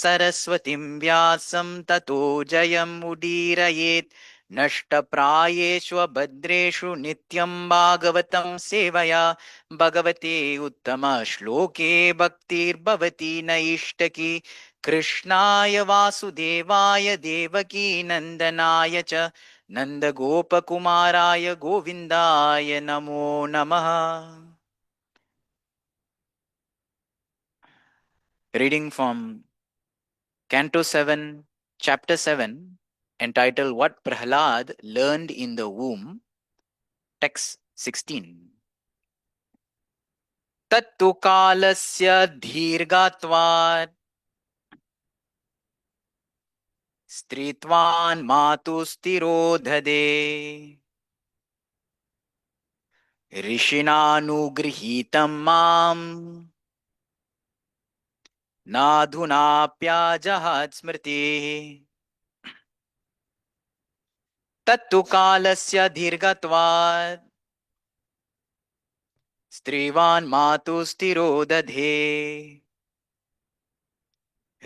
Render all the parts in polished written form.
सरस्वतीं व्यासं ततो जयमुदीरयेत् नष्टप्रायेषु भद्रेषु नित्यं भागवतं सेवया भगवते उत्तमश्लोके भक्तिर्भवति नैष्टकी कृष्णाय वासुदेवाय देवकी नन्दनाय च नन्दगोपकुमाराय गोविन्दाय नमो नमः. Reading from Canto 7, Chapter 7, entitled What Prahlad Learned in the Womb, Text 16. Tattu kalasya dhirgatvat stritvan matustirodhade rishinanugrihitam mam nadhunapyajahat smriti. Tattu kalasya dhirgatvat स्त्रीवान् मातुस्तिरोदधे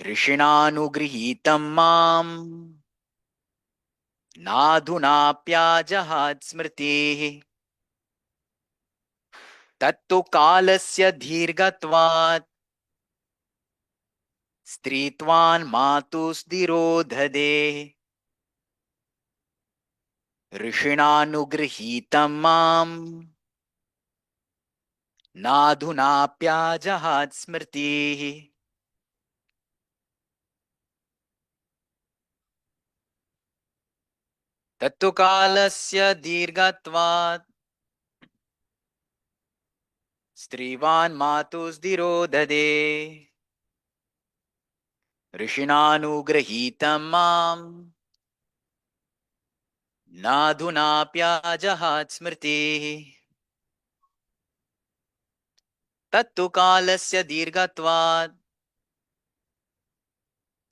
ऋषिणानुगृहीतं माम् नाधुनाप्याजहात् स्मृतिः. तत्तु कालस्य दीर्घत्वात् स्त्रीत्वान् मातुस्तिरोधदे ऋषिणानुगृहीतं माम् नाधुनाप्याजहात् स्मृतिः. तत्तु कालस्य दीर्घत्वात् स्त्रीवान् मातुस्तिरोधदे ऋषिणानुगृहीतं माम् नाधुनाप्याजहात् स्मृतिः. तत्तु कालस्य दीर्घत्वात्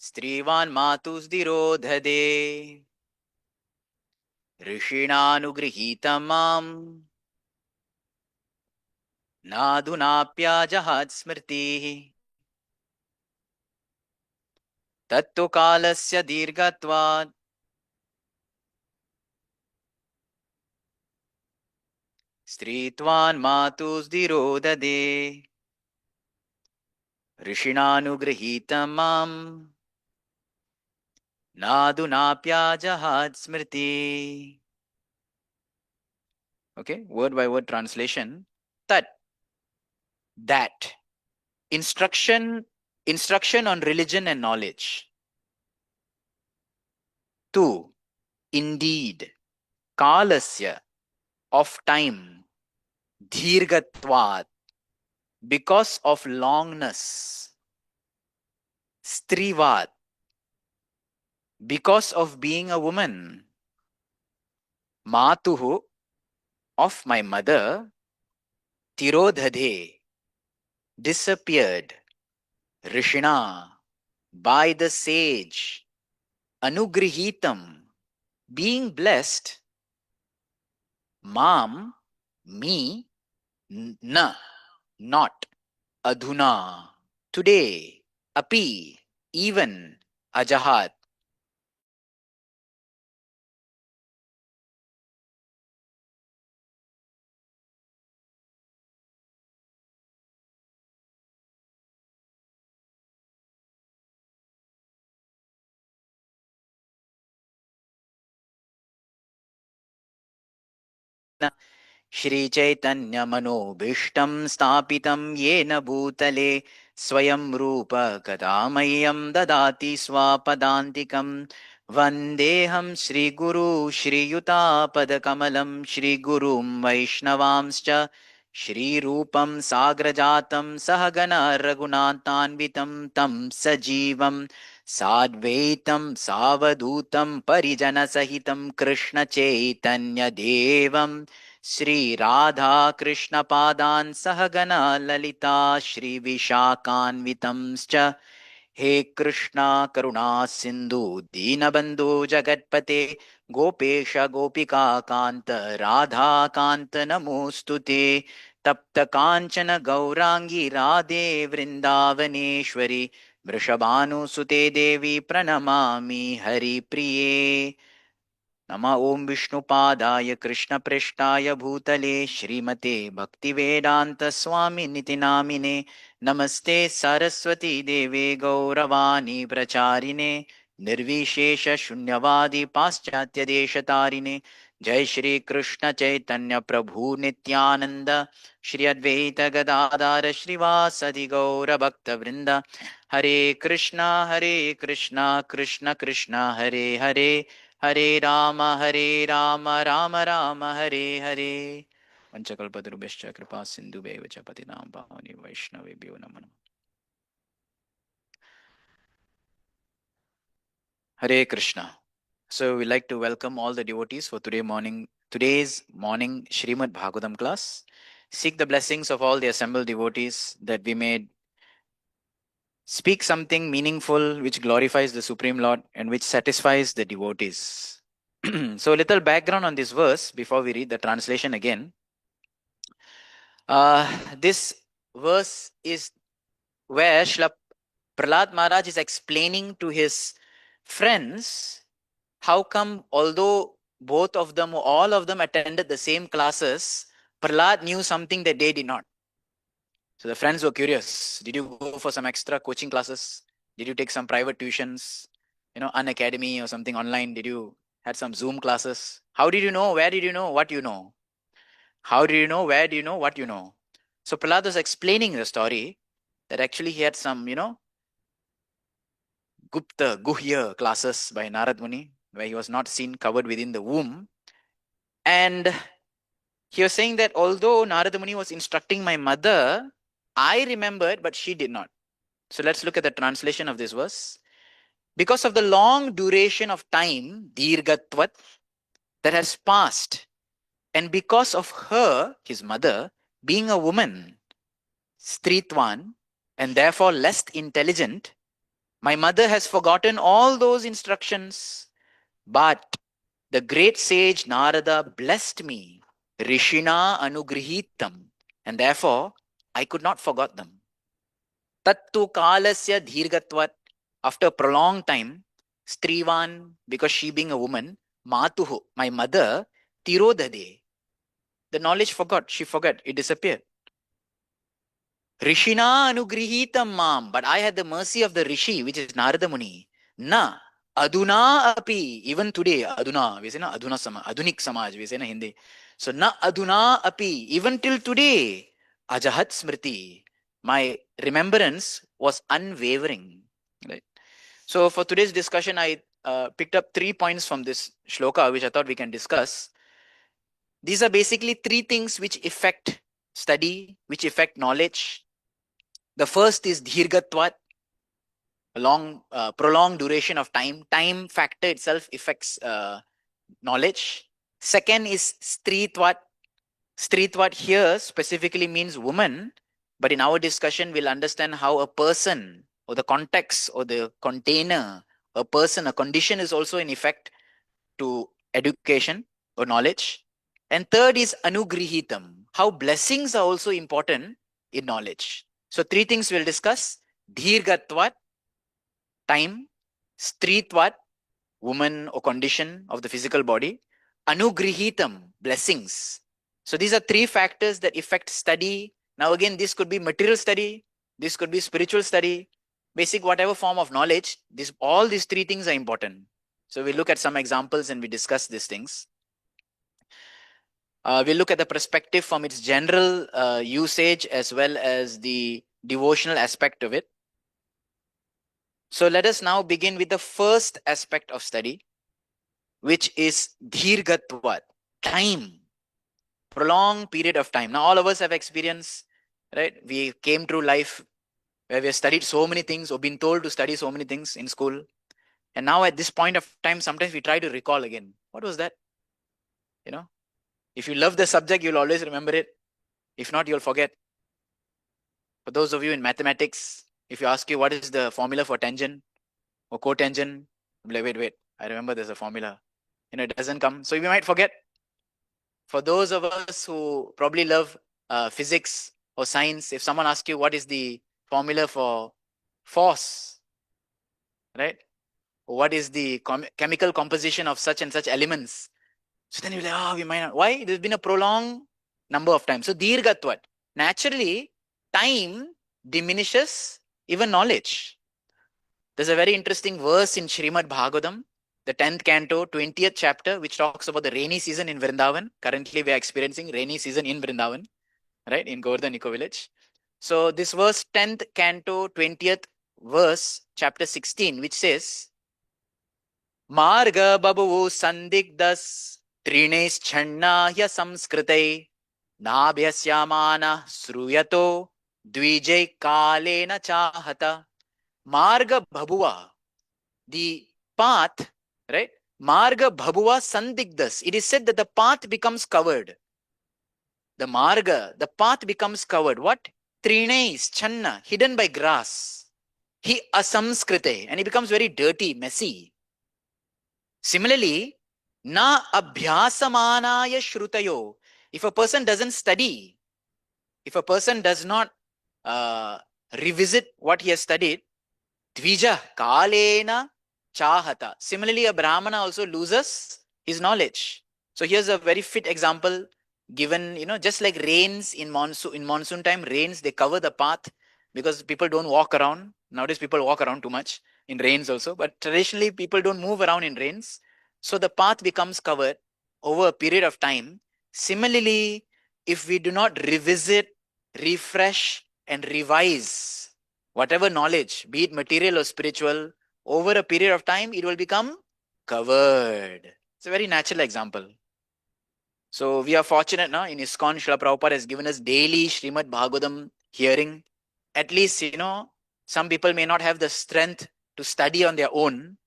स्त्रीवान् मातुस्तिरोधदे ऋषिणानुगृहीतं माम् नाधुनाप्याजहात् स्मृतिः. तत्तु कालस्य दीर्घत्वात् स्त्रीत्वान् मातुस्तिरोधदे ऋषिणानुगृहीतं माम् नाधुनाप्याजहात् स्मृतिः. Okay, word by word translation. That instruction on religion and knowledge. 2. Indeed, kalasya, of time, dhirgatvat, because of longness, strivat, because of being a woman, matuhu, of my mother, tirodhade, disappeared, rishina, by the sage, anugrihitam, being blessed, mam, me, na, not, adhuna, today, api, even, ajahat. श्रीचैतन्यमनोभीष्टं स्थापितं येन भूतले स्वयं रूप कदा मह्यं ददाति स्वापदान्तिकं वन्देऽहं श्रीगुरु श्रीयुतापदकमलं श्रीगुरुं वैष्णवांश्च श्रीरूपं साग्रजातं सहगण रघुनाथान्वितं तं सजीवं साद्वैतं सावधूतं परिजनसहितं कृष्णचैतन्यदेवं श्रीराधा कृष्णपादान् सहगना ललिता श्रीविशाखान्वितंश्च हे कृष्णा करुणा सिन्धु दीनबन्धु जगत्पते गोपेश गोपिका कान्त राधा कान्त नमोऽस्तुते तप्त काञ्चन गौराङ्गी राधे वृन्दावनेश्वरी वृषभानुसुते देवी प्रणमामि हरिप्रिये नमः ओं विष्णुपादाय कृष्णप्रेष्ठाय भूतले श्रीमते भक्तिवेदान्तस्वामिनिति नामिने नमस्ते सरस्वती देवे गौरवाणी प्रचारिणे निर्विशेष शून्यवादी पाश्चात्य देशतारिणे जय श्री कृष्ण चैतन्य प्रभु नित्यानंद श्री अद्वैत गदाधर श्रीवासदि गौर भक्त वृंद हरे कृष्णा कृष्ण कृष्ण हरे हरे हरे राम राम राम हरे हरे पंचकल्पतरुभ्यश्च कृपा सिन्धुभ्यैव च पतितां पावनेभ्यो वैष्णवेभ्यो नमः Hare Krishna. So we like to welcome all the devotees for today's morning Srimad Bhagavatam class. Seek the blessings of all the assembled devotees that we may speak something meaningful which glorifies the Supreme Lord and which satisfies the devotees. So a little background on this verse before we read the translation again. This verse is where Srila Prahlad Maharaj is explaining to his friends how come, although both of them, all of them attended the same classes, Prahlad knew something that they did not. So the friends were curious. Did you go for some extra coaching classes? Did you take some private tuitions? An academy or something online? Did you had some Zoom classes? How did you know? Where did you know? What you know? How do you know? Where do you know? What you know? So Prahlad was explaining the story that actually he had some, Gupta, Guhya classes by Narad Muni, where he was not seen covered within the womb. And he was saying that although Narad Muni was instructing my mother, I remembered, but she did not. So let's look at the translation of this verse. Because of the long duration of time, Dirgatvat, that has passed, and because of her, his mother, being a woman, Stritwan, and therefore less intelligent, my mother has forgotten all those instructions. But the great sage Narada blessed me, Rishina Anugrihitam, and therefore I could not forget them. Tattu Kalasya Dhirgatvat, after a prolonged time, Strivan, because she being a woman, Matuhu, my mother, Tirodade, the knowledge forgot, she forgot, it disappeared. Rishina Anugrihitam Mam, but I had the mercy of the Rishi, which is Narada Muni. Na Aduna api, even today, Aduna, we say na Aduna Samaj, Adunik Samaj, we say na Hindi. So na Aduna api, even till today, Ajahat Smriti, my remembrance was unwavering. Right. So for today's discussion, I picked up 3 points from this shloka, which I thought we can discuss. These are basically 3 things which affect study, which affect knowledge. The first is Dhirgatvat, prolonged duration of time. Time factor itself affects knowledge. Second is Stritvat. Stritvat here specifically means woman, but in our discussion, we'll understand how a person or the context or the container, a person, a condition is also in effect to education or knowledge. And third is Anugrihitam, how blessings are also important in knowledge. So 3 things we'll discuss: Dhirgatvat, time; Stritvat, woman or condition of the physical body; Anugrihitam, blessings. So these are 3 factors that affect study. Now again, this could be material study, this could be spiritual study, basic whatever form of knowledge. All these 3 things are important. So we look at some examples and we discuss these things. We'll look at the perspective from its general usage as well as the devotional aspect of it. So let us now begin with the first aspect of study, which is Dhirgatvat, time, prolonged period of time. Now all of us have experience, right? We came through life where we have studied so many things or been told to study so many things in school. And now at this point of time, sometimes we try to recall again. What was that? If you love the subject, you'll always remember it. If not, you'll forget. For those of you in mathematics, if you ask you what is the formula for tangent or cotangent, you'll be like, wait, I remember there's a formula. It doesn't come. So you might forget. For those of us who probably love physics or science, if someone asks you what is the formula for force, right? What is the chemical composition of such and such elements? So then you're like, oh, we might not. Why? There's been a prolonged number of times. So dirgatvat. Naturally, time diminishes even knowledge. There's a very interesting verse in Srimad Bhagavatam, the 10th canto, 20th chapter, which talks about the rainy season in Vrindavan. Currently, we are experiencing rainy season in Vrindavan, right, in Govardhan Eco Village. So this verse, 10th canto, 20th verse, chapter 16, which says, Marga babu sandigdas trinaischannahya samskritai nabhyasyamana sruyato dvijay kalena chahata. Marga bhabuva, the path, right? Marga bhabuva sandigdas. It is said that the path becomes covered. The marga, the path becomes covered. What? Trinais, channa, hidden by grass. He asamskrite, and it becomes very dirty, messy. Similarly, na abhyasamanaya shrutayo. If a person doesn't study, if a person does not revisit what he has studied, dvija kalena chahata. Similarly, a brahmana also loses his knowledge. So here's a very fit example given, just like rains in monsoon time, rains, they cover the path because people don't walk around. Nowadays, people walk around too much in rains also, but traditionally, people don't move around in rains. So the path becomes covered over a period of time. Similarly, if we do not revisit, refresh, and revise whatever knowledge, be it material or spiritual, over a period of time, it will become covered. It's a very natural example. So we are fortunate now in ISKCON, Srila Prabhupada has given us daily Srimad Bhagavatam hearing. At least, some people may not have the strength to study on their own,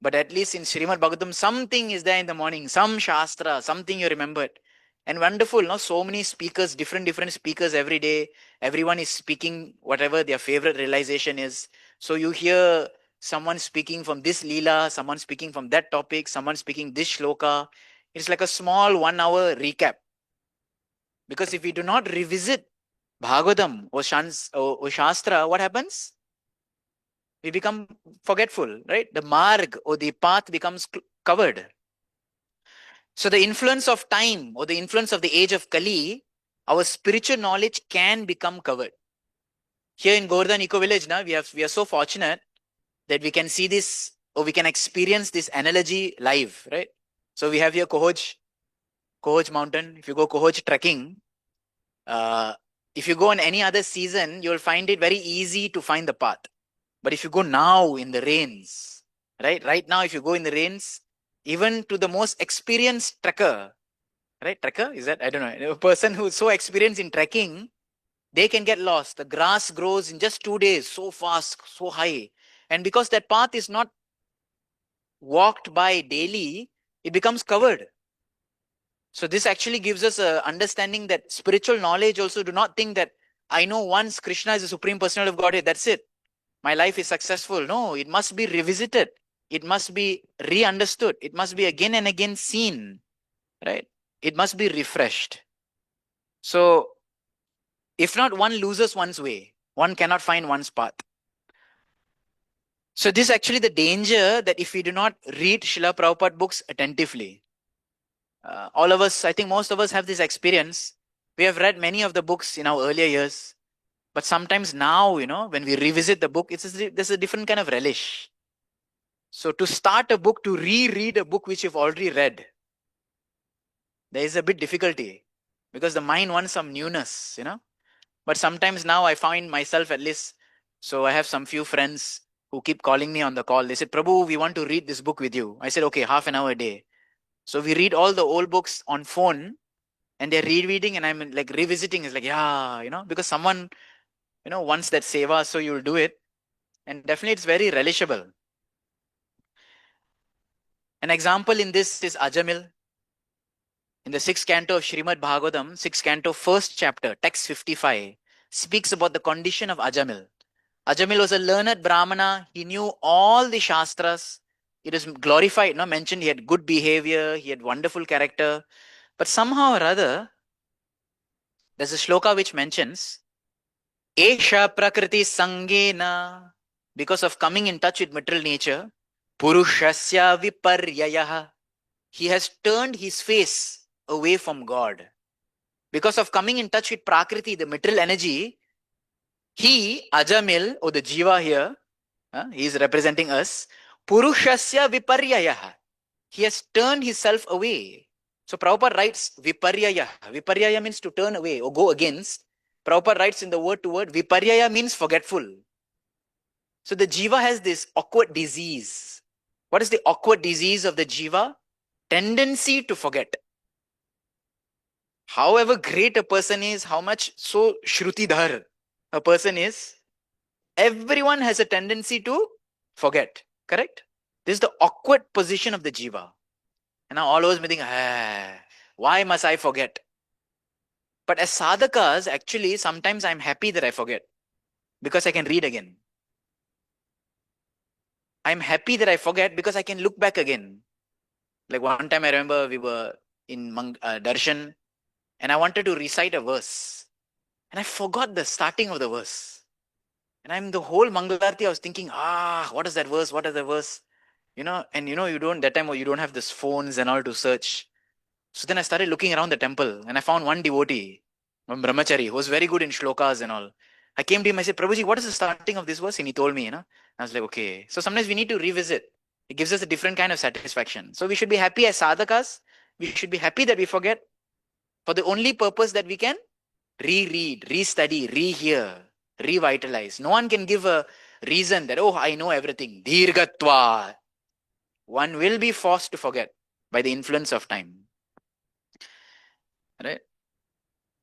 but at least in Srimad Bhagavatam, something is there in the morning, some Shastra, something you remembered. And wonderful, so many speakers, different speakers every day. Everyone is speaking whatever their favorite realization is. So you hear someone speaking from this Leela, someone speaking from that topic, someone speaking this shloka. It's like a small 1 hour recap. Because if we do not revisit Bhagavatam or Shastra, what happens? We become forgetful, right? The marg or the path becomes covered. So the influence of time or the influence of the age of Kali, our spiritual knowledge can become covered. Here in Govardhan Eco Village, now we are so fortunate that we can see this or we can experience this analogy live, right? So we have here Kohoj Mountain. If you go Kohoj trekking, if you go in any other season, you'll find it very easy to find the path. But if you go now in the rains, right now, if you go in the rains, even to the most experienced trekker, right? Trekker, is that? I don't know. A person who's so experienced in trekking, they can get lost. The grass grows in just 2 days, so fast, so high. And because that path is not walked by daily, it becomes covered. So this actually gives us a understanding that spiritual knowledge also, do not think that I know once Krishna is the Supreme Personality of Godhead, that's it. My life is successful. No, it must be revisited. It must be re-understood. It must be again and again seen, right? It must be refreshed. So if not, one loses one's way. One cannot find one's path. So this is actually the danger that if we do not read Srila Prabhupada books attentively, all of us, I think most of us have this experience. We have read many of the books in our earlier years, but sometimes now, when we revisit the book, there's a different kind of relish. So to start a book, to reread a book which you've already read, there is a bit difficulty because the mind wants some newness, But sometimes now I find myself at least, so I have some few friends who keep calling me on the call. They said, Prabhu, we want to read this book with you. I said, okay, half an hour a day. So we read all the old books on phone and they're rereading and I'm like revisiting. It's like, yeah, because someone, wants that seva, so you'll do it. And definitely it's very relishable. An example in this is Ajamil. In the 6th canto of Srimad Bhagavatam, 6th canto, 1st chapter, text 55, speaks about the condition of Ajamil. Ajamil was a learned Brahmana. He knew all the Shastras. It is glorified, mentioned he had good behavior, he had wonderful character. But somehow or other, there's a shloka which mentions, Esha Prakriti Sangena because of coming in touch with material nature, Purushasya Viparyayah. He has turned his face away from God. Because of coming in touch with Prakriti, the material energy, he, Ajamil, or the Jiva here, he is representing us, Purushasya Viparyayah. He has turned himself away. So Prabhupada writes Viparyaya. Viparyaya means to turn away or go against. Prabhupada writes in the word to word, Viparyaya means forgetful. So the jiva has this awkward disease. What is the awkward disease of the jiva? Tendency to forget. However great a person is, how much so shrutidhar a person is, everyone has a tendency to forget. Correct? This is the awkward position of the jiva. And now all of us may think, why must I forget? But as sadhakas, actually, sometimes I'm happy that I forget because I can read again. I'm happy that I forget because I can look back again. Like one time I remember we were in Darshan and I wanted to recite a verse and I forgot the starting of the verse. And I'm the whole Mangalarti, I was thinking, what is that verse? What is the verse? And you don't, that time you don't have this phones and all to search. So then I started looking around the temple and I found one devotee, one brahmachari, who was very good in shlokas and all. I came to him, I said, Prabhuji, what is the starting of this verse? And he told me, I was like, okay. So sometimes we need to revisit. It gives us a different kind of satisfaction. So we should be happy as sadhakas. We should be happy that we forget for the only purpose that we can reread, restudy, rehear, revitalize. No one can give a reason that, oh, I know everything. Dirgatva. One will be forced to forget by the influence of time. Right?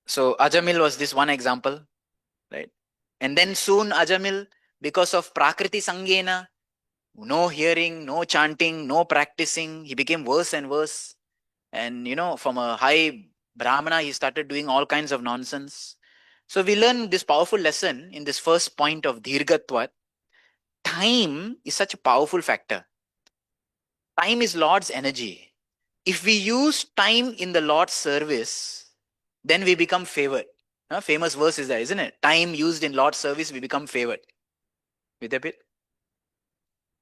So Ajamil was this one example, right? And then soon Ajamil, because of Prakriti Sangena, no hearing, no chanting, no practicing, he became worse and worse. And from a high Brahmana, he started doing all kinds of nonsense. So we learn this powerful lesson in this first point of Dirgatvat. Time is such a powerful factor. Time is Lord's energy. If we use time in the Lord's service, then we become favored. Famous verse is there, isn't it? Time used in Lord's service, we become favored. With a bit.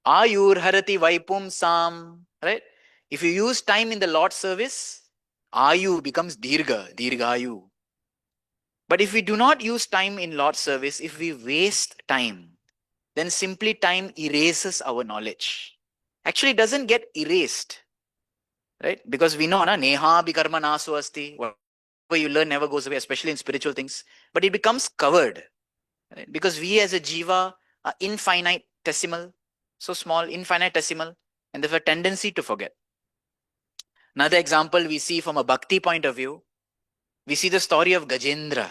Ayur harati vaipum sam. Right? If you use time in the Lord's service, Ayu becomes Dirgayu. But if we do not use time in Lord's service, if we waste time, then simply time erases our knowledge. Actually, it doesn't get erased. Right? Because we know, neha bikarma nasu asti. Whatever you learn never goes away, especially in spiritual things. But it becomes covered. Right? Because we as a jiva are infinitesimal, so small, infinitesimal, and there's a tendency to forget. Another example we see from a bhakti point of view, we see the story of Gajendra,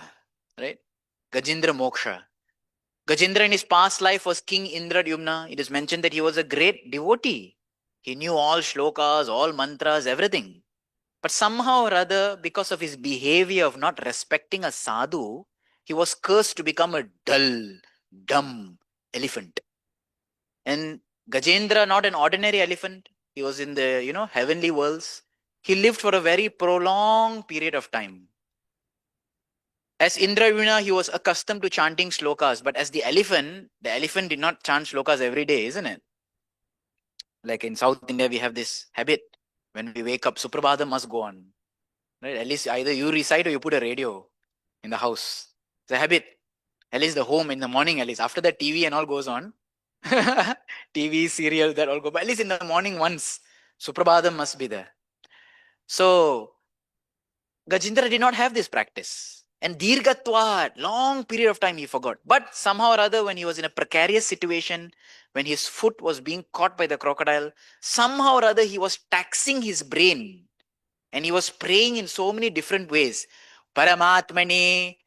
right? Gajendra Moksha. Gajendra in his past life was King Indradyumna. It is mentioned that he was a great devotee. He knew all shlokas, all mantras, everything. But somehow or other, because of his behavior of not respecting a sadhu, he was cursed to become a dull, dumb elephant. And Gajendra, not an ordinary elephant, he was in the, heavenly worlds. He lived for a very prolonged period of time. As Indrayuna, he was accustomed to chanting shlokas, but as the elephant did not chant shlokas every day, isn't it? Like in South India, we have this habit. When we wake up, Suprabhadam must go on. Right? At least either you recite or you put a radio in the house. It's a habit. At least the home in the morning, at least. After that, TV and all goes on. TV, serial, that all go. But at least in the morning once, Suprabhadam must be there. So, Gajendra did not have this practice. And Dirgatvat, long period of time he forgot. But somehow or other, when he was in a precarious situation, when his foot was being caught by the crocodile, somehow or other he was taxing his brain. And he was praying in so many different ways. Paramatmane,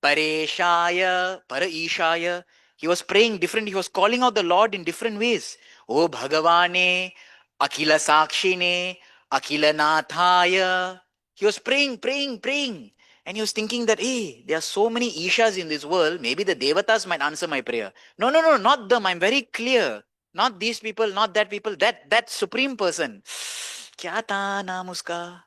Pareshaya, Paraishaya. He was praying different. He was calling out the Lord in different ways. Oh Bhagavane, Akila Sakshine, Akila Nathaya. He was praying, praying, praying. And he was thinking that, hey, there are so many Ishas in this world. Maybe the Devatas might answer my prayer. No, no, no, not them. I'm very clear. Not these people, not that people. That supreme person. क्या था नाम उसका?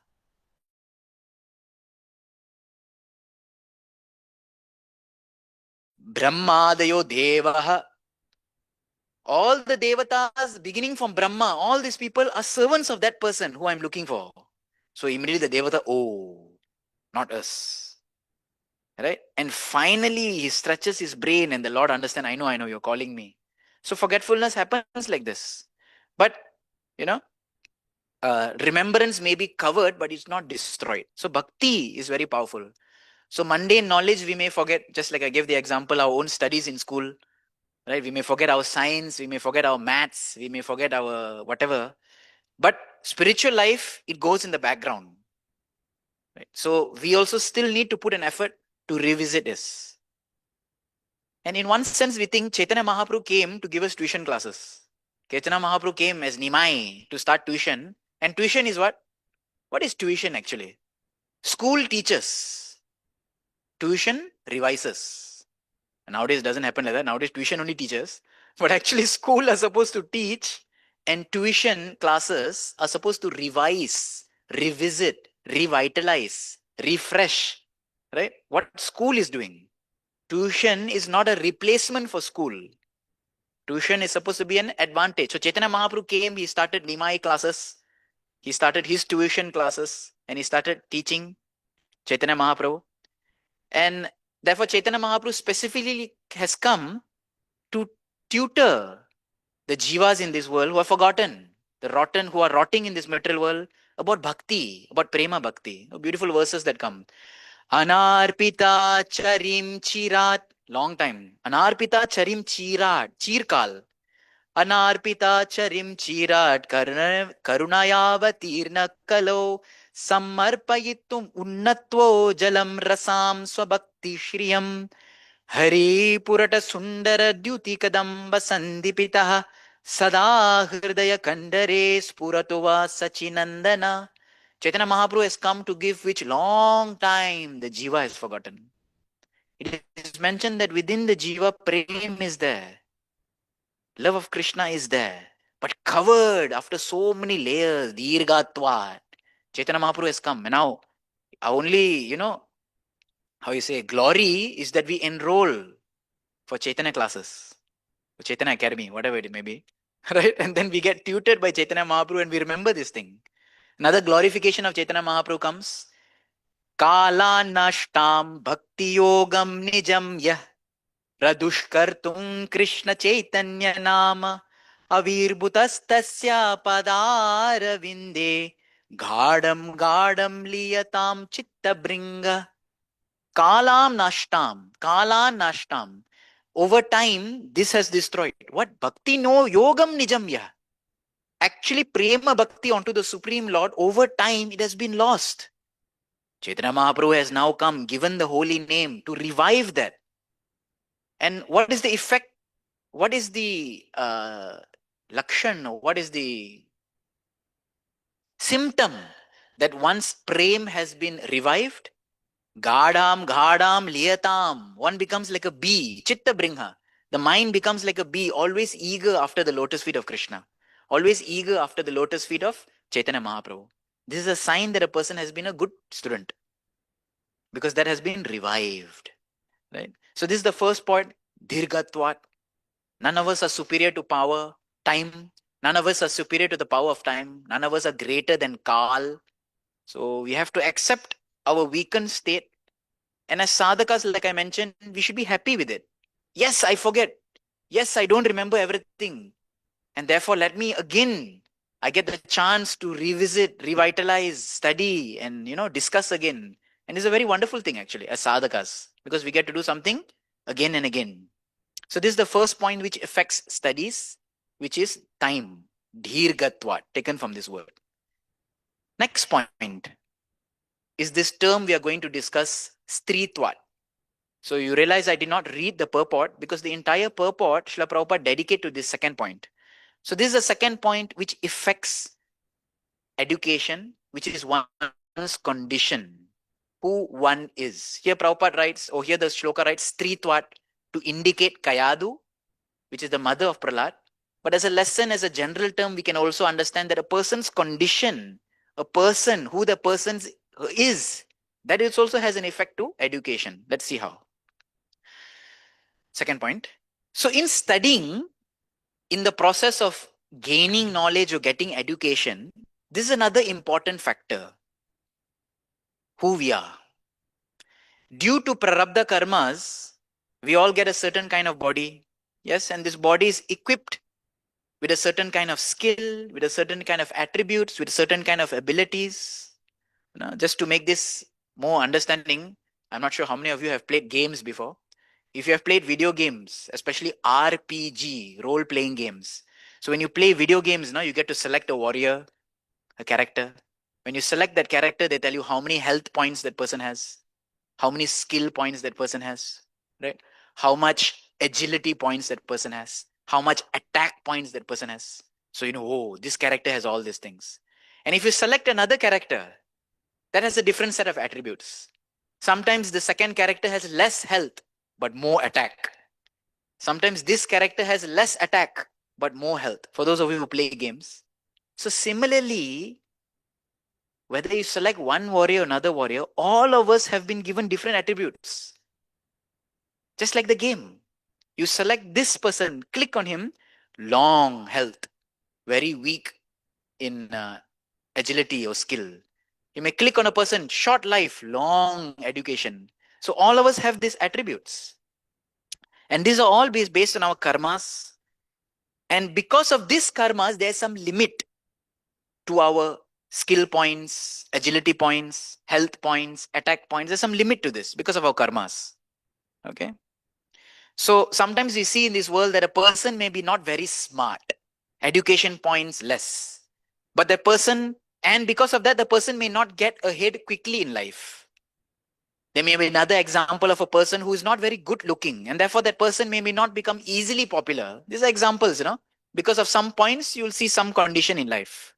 Brahmadeo Devah. All the devatas, beginning from Brahma, all these people are servants of that person who I'm looking for. So immediately the devata, oh, not us. Right? And finally he stretches his brain and the Lord understands, I know, you're calling me. So forgetfulness happens like this. But, you know, remembrance may be covered, but it's not destroyed. So bhakti is very powerful. So mundane knowledge we may forget, just like I gave the example, our own studies in school, right? We may forget our science, we may forget our maths, we may forget our whatever. But spiritual life, it goes in the background. Right? So we also still need to put an effort to revisit this. And in one sense, we think Chaitanya Mahaprabhu came to give us tuition classes. Chaitanya Mahaprabhu came as Nimai to start tuition. And tuition is what? What is tuition actually? School teaches. Tuition revises. And nowadays it doesn't happen like that. Nowadays tuition only teaches. But actually school are supposed to teach and tuition classes are supposed to revise, revisit, revitalize, refresh. Right? What school is doing. Tuition is not a replacement for school. Tuition is supposed to be an advantage. So Chaitanya Mahaprabhu came, he started Nimai classes, he started his tuition classes, and he started teaching Chaitanya Mahaprabhu. And therefore Chaitanya Mahaprabhu specifically has come to tutor the jivas in this world who are forgotten, the rotten who are rotting in this material world, about bhakti, about prema bhakti. Beautiful verses that come. Anarpita charim chirat. Long time. Anarpita charim chirat. Chirkal. Anarpita charim chirat karunayavatirna kalo sammarpayitum unnatvo jalam rasam swabhakti shriyam Hari purata sundara dyuti kadamba sandipitah sada hridaya kandare spuratuva sachinandana. Chaitanya Mahaprabhu has come to give which long time the jiva has forgotten. It is mentioned that within the jiva prem is there. Love of Krishna is there. But covered after so many layers, dirgatvat. Chaitanya Mahaprabhu has come. And now, only, how you say, glory is that we enroll for Chaitanya classes, for Chaitanya Academy, whatever it may be. Right? And then we get tutored by Chaitanya Mahaprabhu and we remember this thing. Another glorification of Chaitanya Mahaprabhu comes. Kala nashtam bhakti yogam nijam yah Pradushkartum Krishna Chaitanya Nama Avirbhutastasya Vinde Gadam Gadam Liyatam Chitta Bringa Kalam Nashtam Kala Nashtam. Over time, this has destroyed. What? Bhakti no yogam nijam ya. Actually, prema bhakti onto the Supreme Lord, over time, it has been lost. Chaitanya Mahaprabhu has now come, given the holy name to revive that. And what is the effect? What is the lakshan? What is the symptom that once prem has been revived? Gadam, gadam, liyatam. One becomes like a bee. Chitta bringha. The mind becomes like a bee, always eager after the lotus feet of Krishna. Always eager after the lotus feet of Chaitanya Mahaprabhu. This is a sign that a person has been a good student. Because that has been revived. Right? So this is the first point. Dirgatvat. None of us are superior to power, time. None of us are superior to the power of time. None of us are greater than Kal. So we have to accept our weakened state. And as sadhakas, like I mentioned, we should be happy with it. Yes, I forget. Yes, I don't remember everything. And therefore, let me again, I get the chance to revisit, revitalize, study, and, discuss again. And it's a very wonderful thing, actually, as sadhakas, because we get to do something again and again. So this is the first point which affects studies, which is time. Dhirgatva, taken from this word. Next point is this term we are going to discuss, stritvat. So you realize I did not read the purport because the entire purport Srila Prabhupada dedicated to this second point. So this is the second point which affects education, which is one's condition, who one is. Here Prabhupada writes, or here the shloka writes, stritvat, to indicate Kayadu, which is the mother of Prahlad. But as a lesson, as a general term, we can also understand that a person's condition, a person, who the person is, that it also has an effect to education. Let's see how. Second point. So in studying, in the process of gaining knowledge or getting education, this is another important factor, who we are. Due to prarabdha karmas, we all get a certain kind of body. Yes, and this body is equipped with a certain kind of skill, with a certain kind of attributes, with certain kind of abilities. Just to make this more understanding, I'm not sure how many of you have played games before. If you have played video games, especially RPG, role playing games. So when you play video games, you get to select a warrior, a character. When you select that character, they tell you how many health points that person has, how many skill points that person has, right? How much agility points that person has, how much attack points that person has. So oh, this character has all these things. And if you select another character, that has a different set of attributes. Sometimes the second character has less health, but more attack. Sometimes this character has less attack, but more health, for those of you who play games. So similarly, whether you select one warrior or another warrior, all of us have been given different attributes. Just like the game. You select this person, click on him, long health, very weak in agility or skill. You may click on a person, short life, long education. So all of us have these attributes. And these are all based on our karmas. And because of these karmas, there's some limit to our skill points, agility points, health points, attack points. There's some limit to this because of our karmas. Okay. So sometimes we see in this world that a person may be not very smart, education points less, but the person, and because of that, the person may not get ahead quickly in life. There may be another example of a person who is not very good looking, and therefore that person may not become easily popular. These are examples, because of some points, you'll see some condition in life.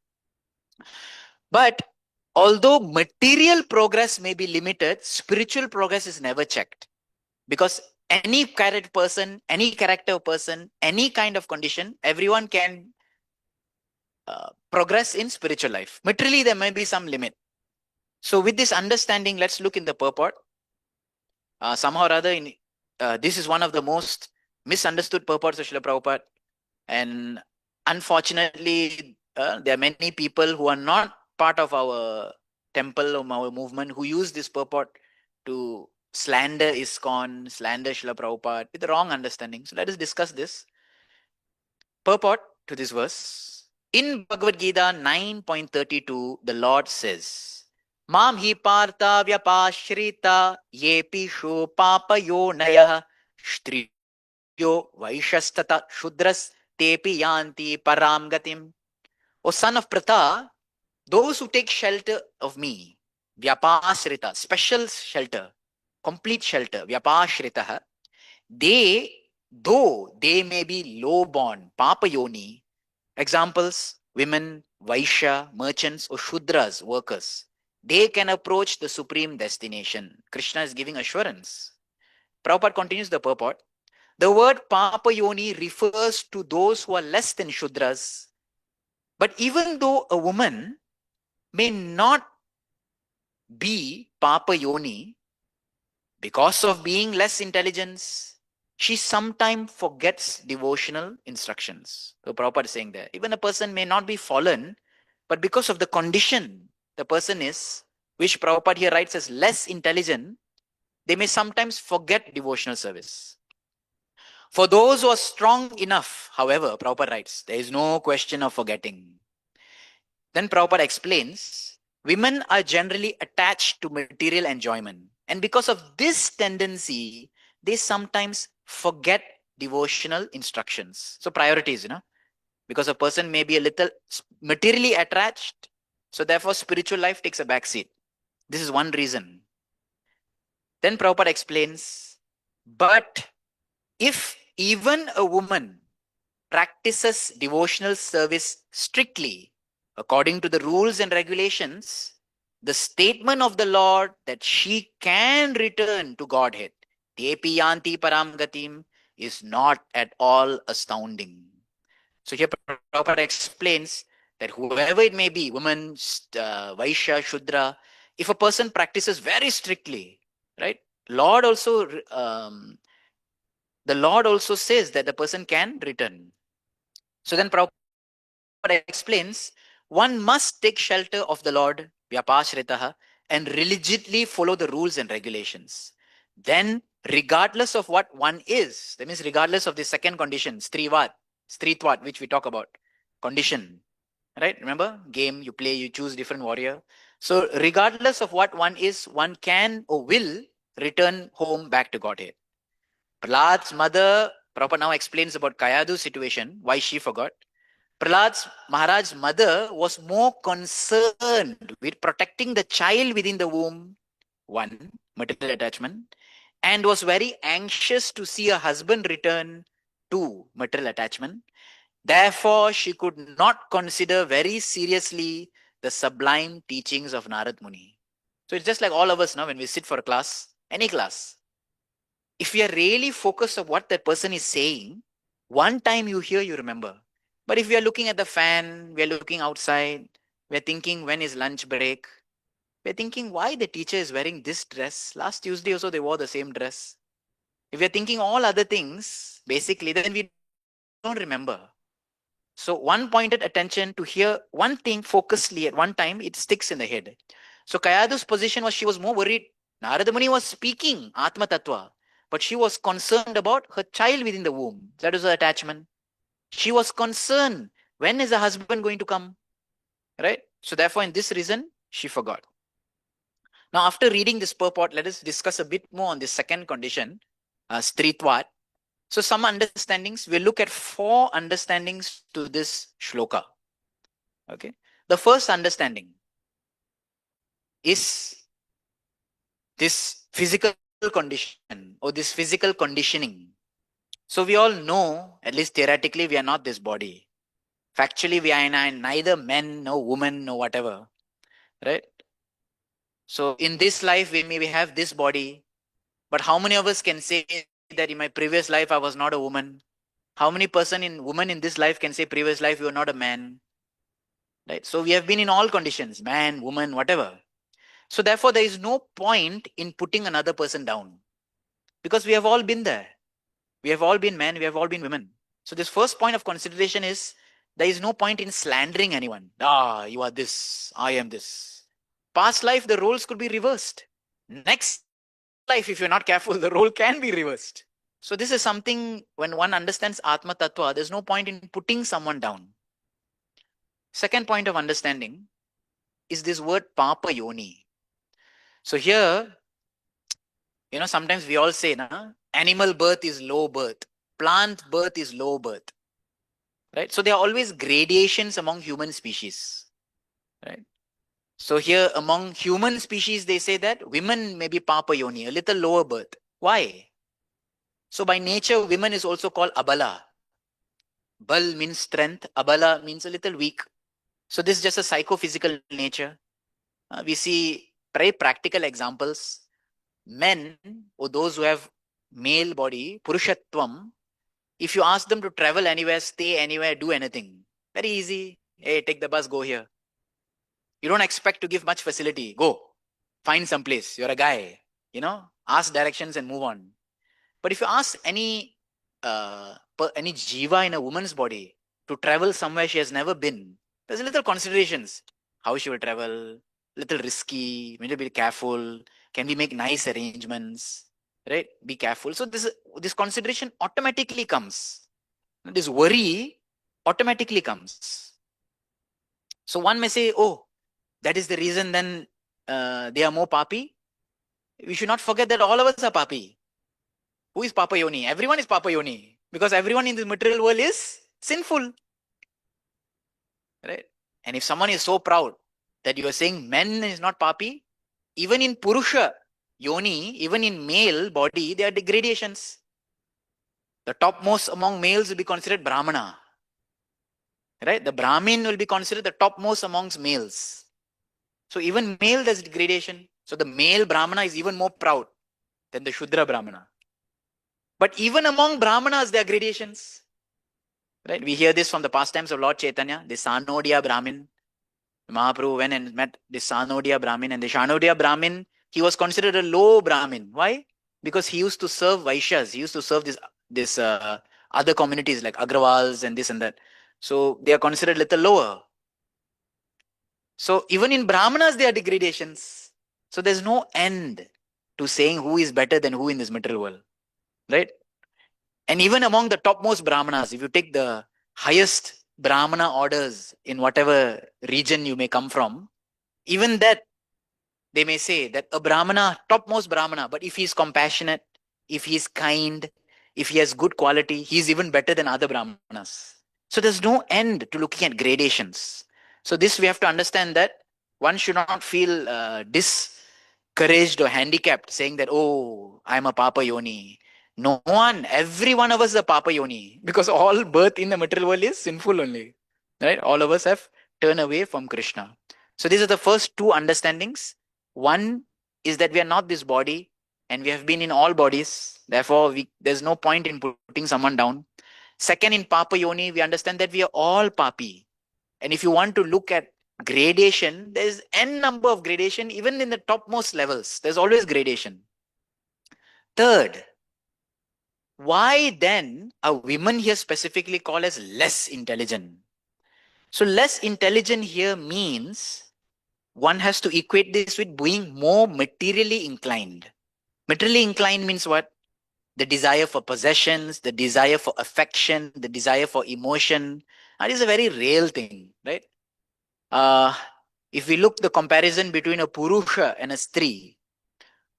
But although material progress may be limited, spiritual progress is never checked. Because any character person, any kind of condition, everyone can progress in spiritual life. Materially, there may be some limit. So with this understanding, let's look in the purport. Somehow or other, this is one of the most misunderstood purports of Srila Prabhupada. And unfortunately, there are many people who are not part of our temple or our movement who use this purport to slander ISKCON, slander Srila Prabhupada with the wrong understanding. So let us discuss this. Purport to this verse. In Bhagavad Gita 9.32, the Lord says, Mam hi partha vyapashrita yepishu papayo nayah shtriyo vaishastata shudras tepi yanti param gatim. O son of Pratha, those who take shelter of me, vyapashrita, special shelter, complete shelter, vyapashrita, they, though they may be low born, papa yoni, examples, women, Vaishya, merchants, or Shudras, workers, they can approach the supreme destination. Krishna is giving assurance. Prabhupada continues the purport. The word Papa Yoni refers to those who are less than Shudras. But even though a woman may not be Papa Yoni, because of being less intelligence, she sometimes forgets devotional instructions. So Prabhupada is saying that even a person may not be fallen, but because of the condition the person is, which Prabhupada here writes as less intelligent, they may sometimes forget devotional service. For those who are strong enough, however, Prabhupada writes, there is no question of forgetting. Then Prabhupada explains, women are generally attached to material enjoyment. And because of this tendency, they sometimes forget devotional instructions. So priorities, because a person may be a little materially attached. So therefore, spiritual life takes a back seat. This is one reason. Then Prabhupada explains, but if even a woman practices devotional service strictly, according to the rules and regulations, the statement of the Lord that she can return to Godhead, Tepi Yanti Param Gatim, is not at all astounding. So here Prabhupada explains that whoever it may be, woman, Vaishya, Shudra, if a person practices very strictly, right? The Lord also says that the person can return. So then Prabhupada explains, one must take shelter of the Lord, Vyapashritaha, and religiously follow the rules and regulations. Then, regardless of what one is, that means regardless of the second condition, Stritvat, which we talk about, condition, right? Remember, game, you play, you choose different warrior. So regardless of what one is, one can or will return home back to Godhead. Prahlad's mother, Prabhupada now explains about Kayadu's situation, why she forgot. Prahlad's Maharaj's mother was more concerned with protecting the child within the womb, one, material attachment, and was very anxious to see her husband return, two, material attachment. Therefore, she could not consider very seriously the sublime teachings of Narad Muni. So it's just like all of us now when we sit for a class, any class. If we are really focused on what that person is saying, one time you hear, you remember. But if we are looking at the fan, we are looking outside, we are thinking when is lunch break, we are thinking why the teacher is wearing this dress. Last Tuesday also they wore the same dress. If we are thinking all other things, basically, then we don't remember. So one pointed attention to hear one thing focusedly at one time, it sticks in the head. So Kayadu's position was she was more worried. Narada Muni was speaking Atma Tattva, but she was concerned about her child within the womb. That is her attachment. She was concerned, when is the husband going to come? Right? So therefore, in this reason, she forgot. Now, after reading this purport, let us discuss a bit more on the second condition, Stritvat. So some understandings, we'll look at 4 understandings to this shloka. Okay. The first understanding is this physical condition or this physical conditioning. So we all know, at least theoretically, we are not this body. Factually, we are neither men, no woman, no whatever. Right? So in this life, we maybe have this body, but how many of us can say that in my previous life, I was not a woman? How many women in this life can say previous life, you were not a man? Right? So we have been in all conditions, man, woman, whatever. So therefore, there is no point in putting another person down because we have all been there. We have all been men, we have all been women. So this first point of consideration is there is no point in slandering anyone. You are this, I am this. Past life, the roles could be reversed. Next life, if you're not careful, the role can be reversed. So this is something when one understands Atma Tattva, there's no point in putting someone down. Second point of understanding is this word Papa Yoni. So here, sometimes we all say, animal birth is low birth, plant birth is low birth. Right? So there are always gradations among human species. Right? So here among human species, they say that women may be Papa Yoni, a little lower birth. Why? So by nature, women is also called Abala. Bal means strength, Abala means a little weak. So this is just a psychophysical nature. We see very practical examples. Men, or those who have male body, Purushatvam, if you ask them to travel anywhere, stay anywhere, do anything, very easy. Hey, take the bus, go here. You don't expect to give much facility. Go, find some place. You're a guy, ask directions and move on. But if you ask any jiva in a woman's body to travel somewhere she has never been, there's little considerations. How she will travel, little risky, we need to be careful. Can we make nice arrangements? Right? Be careful. So this consideration automatically comes. This worry automatically comes. So one may say, oh, that is the reason then they are more papi. We should not forget that all of us are papi. Who is Papa Yoni? Everyone is Papa Yoni. Because everyone in this material world is sinful. Right? And if someone is so proud that you are saying men is not papi, even in Purusha Yoni, even in male body, there are degradations. The topmost among males will be considered Brahmana. Right? The Brahmin will be considered the topmost amongst males. So even male, there's degradation. So the male Brahmana is even more proud than the Shudra Brahmana. But even among Brahmanas, there are gradations. Right? We hear this from the pastimes of Lord Chaitanya, the Sanodia Brahmin. Mahaprabhu went and met the Sanodia Brahmin, and the Sanodia Brahmin, he was considered a low Brahmin. Why? Because he used to serve Vaishyas. He used to serve this other communities like Agrawals and this and that. So they are considered little lower. So even in Brahmanas, there are degradations. So there's no end to saying who is better than who in this material world, right? And even among the topmost Brahmanas, if you take the highest Brahmana orders in whatever region you may come from, even that they may say that a Brahmana, topmost Brahmana, but if he is compassionate, if he is kind, if he has good quality, he is even better than other Brahmanas. So there's no end to looking at gradations. So this we have to understand that one should not feel discouraged or handicapped saying that, oh, I'm a Papa Yoni. No one, every one of us is a Papa Yoni because all birth in the material world is sinful only. Right? All of us have turned away from Krishna. So these are the first two understandings. One is that we are not this body and we have been in all bodies. Therefore, there's no point in putting someone down. Second, in Papa Yoni, we understand that we are all Papi. And if you want to look at gradation, there's n number of gradation, even in the topmost levels. There's always gradation. Third, why then are women here specifically called as less intelligent? So less intelligent here means one has to equate this with being more materially inclined. Materially inclined means what? The desire for possessions, the desire for affection, the desire for emotion. That is a very real thing, right? If we look the comparison between a Purusha and a Stree,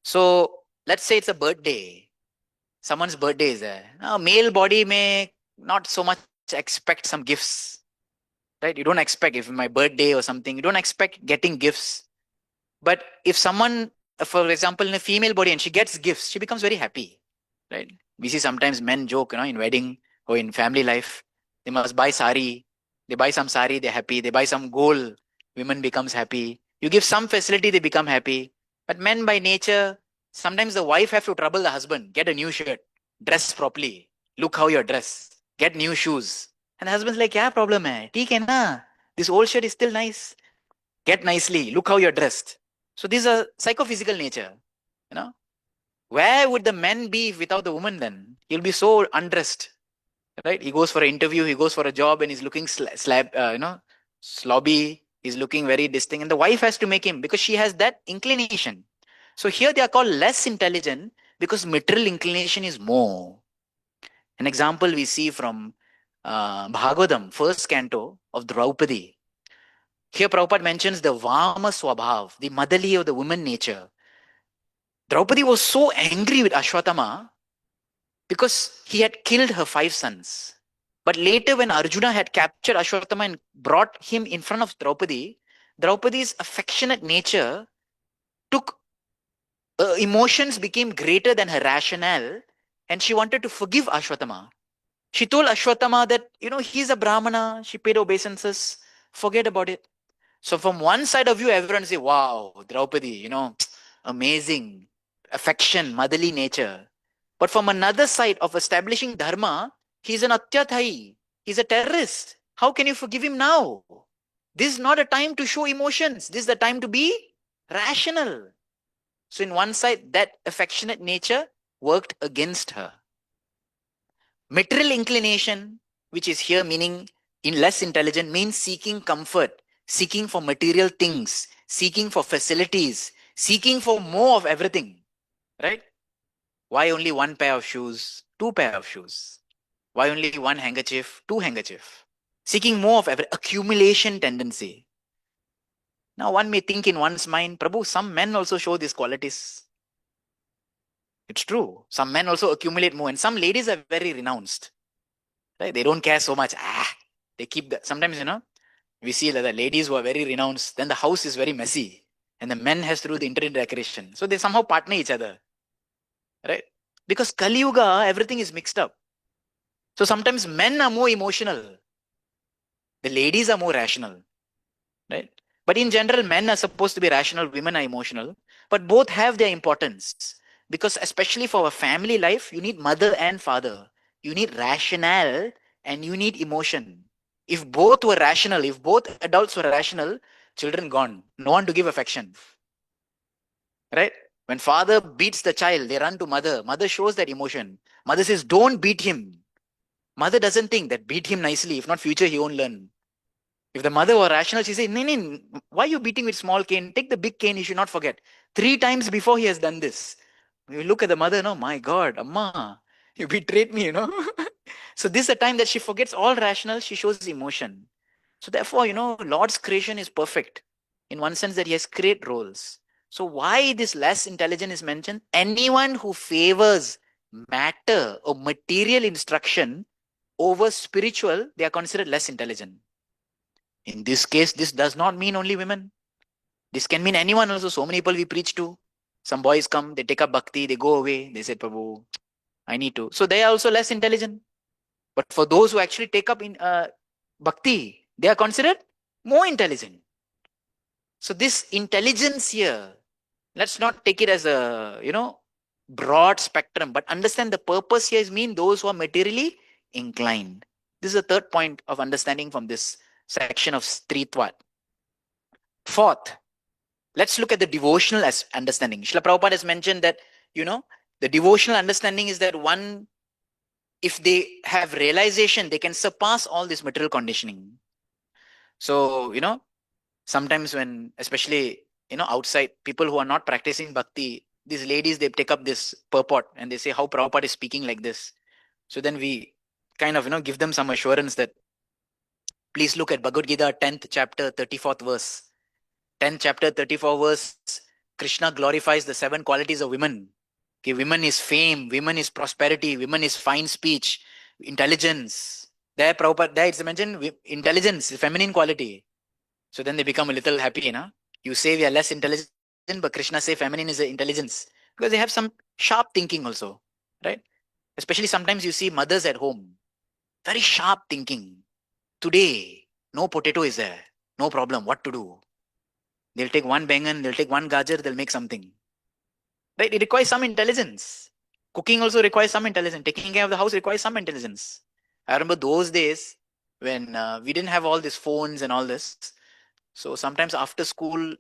so let's say it's a birthday. Someone's birthday is there. Now, male body may not so much expect some gifts, right? You don't expect if my birthday or something, you don't expect getting gifts. But if someone, for example, in a female body and she gets gifts, she becomes very happy, right? We see sometimes men joke, in wedding or in family life, they must buy sari. They buy some sari, they're happy. They buy some gold, women becomes happy. You give some facility, they become happy. But men by nature, sometimes the wife have to trouble the husband. Get a new shirt, dress properly. Look how you're dressed. Get new shoes. And the husband's like, yeah, problem hai. Theek hai na. This old shirt is still nice. Get nicely. Look how you're dressed. So these are psychophysical nature. You know, where would the man be without the woman then? He'll be so undressed, right? He goes for an interview, he goes for a job, and he's looking slobby. He's looking very distinct, and the wife has to make him because she has that inclination. So here they are called less intelligent because material inclination is more. An example we see from Bhagavatam, first canto of Draupadi. Here Prabhupada mentions the Vama Swabhav, the motherly of the woman nature. Draupadi was so angry with Ashwatthama because he had killed her 5 sons. But later, when Arjuna had captured Ashwatthama and brought him in front of Draupadi, Draupadi's affectionate nature took emotions became greater than her rationale, and she wanted to forgive Ashwatthama. She told Ashwatthama that, he's a Brahmana, she paid obeisances, forget about it. So from one side of you, everyone say, wow, Draupadi, amazing, affection, motherly nature. But from another side of establishing dharma, he's an Atyathai. He's a terrorist. How can you forgive him now? This is not a time to show emotions. This is the time to be rational. So in one side, that affectionate nature worked against her. Material inclination, which is here meaning in less intelligent, means seeking comfort, seeking for material things, seeking for facilities, seeking for more of everything, right? Why only one pair of shoes, two pair of shoes? Why only one handkerchief, two handkerchief? Seeking more of accumulation tendency. Now one may think in one's mind, Prabhu, some men also show these qualities. It's true. Some men also accumulate more, and some ladies are very renounced. Right? They don't care so much. They keep that. Sometimes, we see that the ladies who are very renounced, then the house is very messy, and the men has to do the interior decoration. So they somehow partner each other. Right? Because Kali Yuga, everything is mixed up. So sometimes men are more emotional. The ladies are more rational. Right? But in general, men are supposed to be rational, women are emotional. But both have their importance. Because especially for a family life, you need mother and father. You need rationale and you need emotion. If both were rational, if both adults were rational, children gone. No one to give affection. Right? When father beats the child, they run to mother. Mother shows that emotion. Mother says, don't beat him. Mother doesn't think that beat him nicely. If not future, he won't learn. If the mother were rational, she say, "Nee, why are you beating with small cane? Take the big cane, you should not forget. 3 times before he has done this." You look at the mother, no, my God, Amma, you betrayed me, So this is a time that she forgets all rational, she shows emotion. So therefore, Lord's creation is perfect in one sense that he has created roles. So why this less intelligent is mentioned? Anyone who favors matter or material instruction over spiritual, they are considered less intelligent. In this case, this does not mean only women. This can mean anyone also. So many people we preach to. Some boys come, they take up bhakti, they go away. They say, Prabhu, I need to. So they are also less intelligent. But for those who actually take up in bhakti, they are considered more intelligent. So this intelligence here, let's not take it as a, broad spectrum, but understand the purpose here is mean those who are materially inclined. This is the third point of understanding from this section of Stritvat. Fourth, let's look at the devotional as understanding. Srila Prabhupada has mentioned that, the devotional understanding is that one, if they have realization, they can surpass all this material conditioning. So, sometimes when, especially, outside, people who are not practicing bhakti, these ladies, they take up this purport and they say how Prabhupada is speaking like this. So then we kind of, give them some assurance that please look at Bhagavad Gita, 10th chapter, 34th verse. 10th chapter, 34th verse, Krishna glorifies the 7 qualities of women. Okay, women is fame, women is prosperity, women is fine speech, intelligence. There, Prabhupada, there it's mentioned intelligence, feminine quality. So then they become a little happy, You say we are less intelligent, but Krishna say feminine is intelligence. Because they have some sharp thinking also, right? Especially sometimes you see mothers at home, very sharp thinking. Today, no potato is there, no problem, what to do? They'll take one bangan, they'll take one gajar, they'll make something. Right? It requires some intelligence. Cooking also requires some intelligence. Taking care of the house requires some intelligence. I remember those days when we didn't have all these phones and all this. So sometimes after school,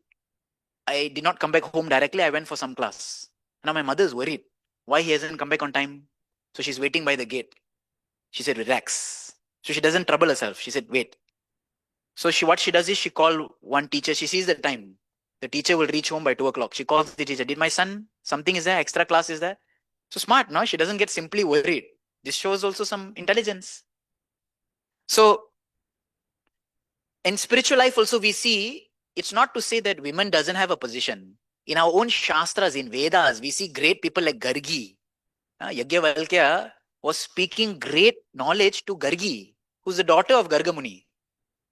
I did not come back home directly. I went for some class. Now my mother is worried. Why he hasn't come back on time? So she's waiting by the gate. She said, relax. So she doesn't trouble herself. She said, wait. So what she does is she called one teacher. She sees the time. The teacher will reach home by 2 o'clock. She calls the teacher. Did my son, something is there? Extra class is there? So smart, no? She doesn't get simply worried. This shows also some intelligence. So in spiritual life also we see, it's not to say that women doesn't have a position. In our own Shastras, in Vedas, we see great people like Gargi. Yajnavalkya was speaking great knowledge to Gargi, who's the daughter of Garga Muni.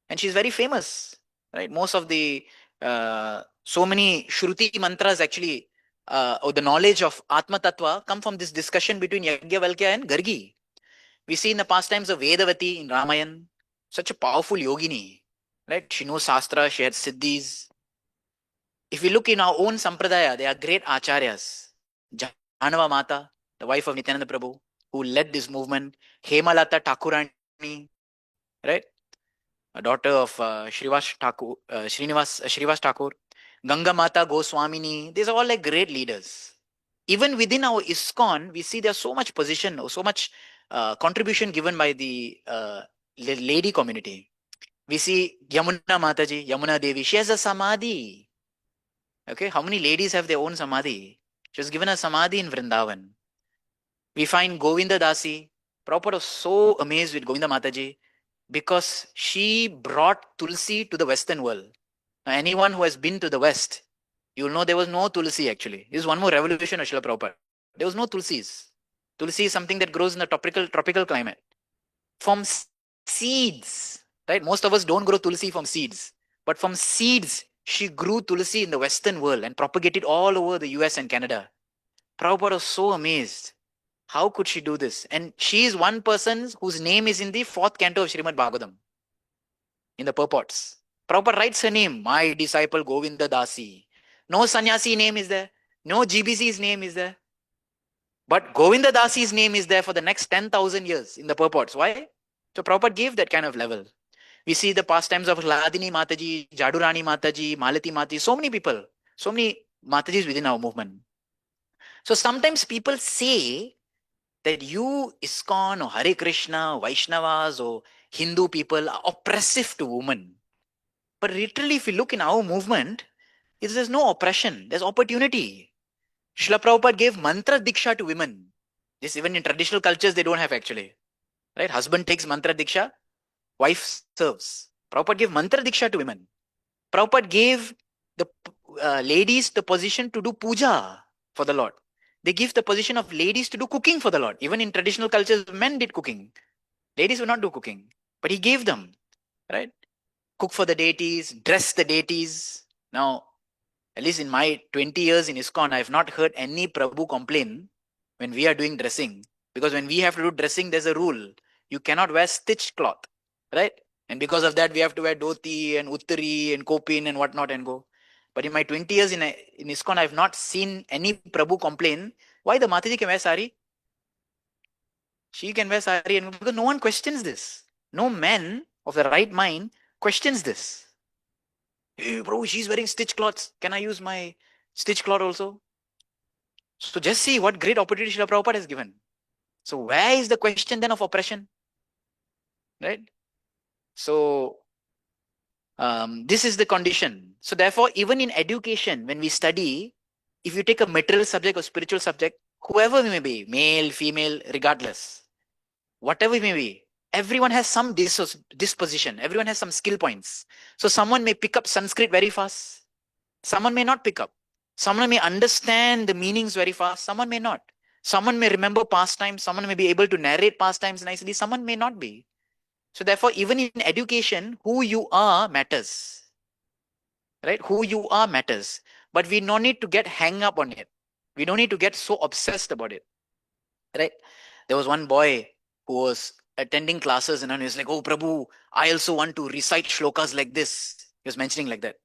And she's very famous, right? Most of the, so many Shruti mantras actually, or the knowledge of Atma Tattva come from this discussion between Yajnavalkya and Gargi. We see in the pastimes of Vedavati in Ramayan, such a powerful yogini, right? She knows Shastra, she had Siddhis. If we look in our own Sampradaya, they are great acharyas. Janava Mata, the wife of Nityananda Prabhu, who led this movement. Hemalata Thakurani, right? A daughter of Srinivas Thakur. Ganga Mata Goswamini. These are all like great leaders. Even within our ISKCON, we see there's so much position or so much contribution given by the lady community. We see Yamuna Mataji, Yamuna Devi. She has a samadhi. Okay, how many ladies have their own samadhi? She was given a samadhi in Vrindavan. We find Govinda Dasi. Prabhupada was so amazed with Govinda Mataji because she brought Tulsi to the Western world. Now, anyone who has been to the West, you'll know there was no Tulsi actually. This is one more revolution of Srila Prabhupada. There was no Tulsis. Tulsi is something that grows in the tropical climate. From seeds, right? Most of us don't grow Tulsi from seeds. But from seeds, she grew Tulsi in the Western world and propagated all over the US and Canada. Prabhupada was so amazed. How could she do this? And she is one person whose name is in the 4th canto of Srimad Bhagavatam, in the purports. Prabhupada writes her name, my disciple Govinda Dasi. No sannyasi name is there. No GBC's name is there. But Govinda Dasi's name is there for the next 10,000 years in the purports. Why? So Prabhupada gave that kind of level. We see the pastimes of Ladini Mataji, Jadurani Mataji, Malati Mataji, so many people, so many Matajis within our movement. So sometimes people say that you, ISKCON or Hare Krishna, Vaishnavas or Hindu people are oppressive to women. But literally, if you look in our movement, there's no oppression, there's opportunity. Srila Prabhupada gave mantra diksha to women. This even in traditional cultures, they don't have actually. Right? Husband takes mantra diksha, wife serves. Prabhupada gave mantra diksha to women. Prabhupada gave the ladies the position to do puja for the Lord. They give the position of ladies to do cooking for the Lord. Even in traditional cultures, men did cooking. Ladies would not do cooking. But he gave them, right? Cook for the deities, dress the deities. Now, at least in my 20 years in ISKCON, I have not heard any Prabhu complain when we are doing dressing. Because when we have to do dressing, there's a rule. You cannot wear stitched cloth, right? And because of that, we have to wear dhoti and uttari and kopin and whatnot and go. But in my 20 years in ISKCON, I have not seen any Prabhu complain, why the Mataji can wear sari? She can wear sari, and because no one questions this. No man of the right mind questions this. Hey, bro, she's wearing stitch cloths. Can I use my stitch cloth also? So just see what great opportunity Srila Prabhupada has given. So where is the question then of oppression? Right? So this is the condition. So therefore, even in education, when we study, if you take a material subject or spiritual subject, whoever we may be, male, female, regardless, whatever we may be, everyone has some disposition. Everyone has some skill points. So someone may pick up Sanskrit very fast. Someone may not pick up. Someone may understand the meanings very fast. Someone may not. Someone may remember pastimes. Someone may be able to narrate pastimes nicely. Someone may not be. So therefore, even in education, who you are matters. Right? Who you are matters. But we don't need to get hung up on it. We don't need to get so obsessed about it. Right? There was one boy who was attending classes and he was like, oh, Prabhu, I also want to recite shlokas like this. He was mentioning like that.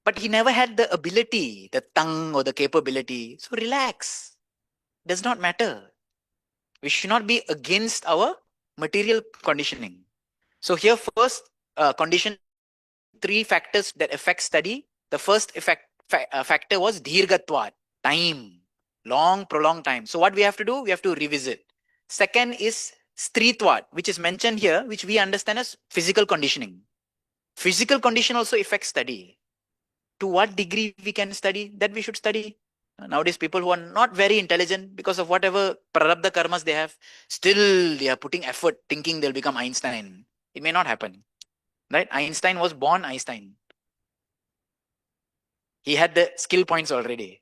But he never had the ability, the tongue or the capability. So relax. Does not matter. We should not be against our material conditioning. So here first condition, three factors that affect study. The first factor was dheergatvat, time, long, prolonged time. So what we have to do? We have to revisit. Second is stritvat, which is mentioned here, which we understand as physical conditioning. Physical condition also affects study. To what degree we can study, that we should study. Nowadays, people who are not very intelligent because of whatever prarabdha karmas they have, still they are putting effort thinking they'll become Einstein. It may not happen. Right? Einstein was born Einstein. He had the skill points already.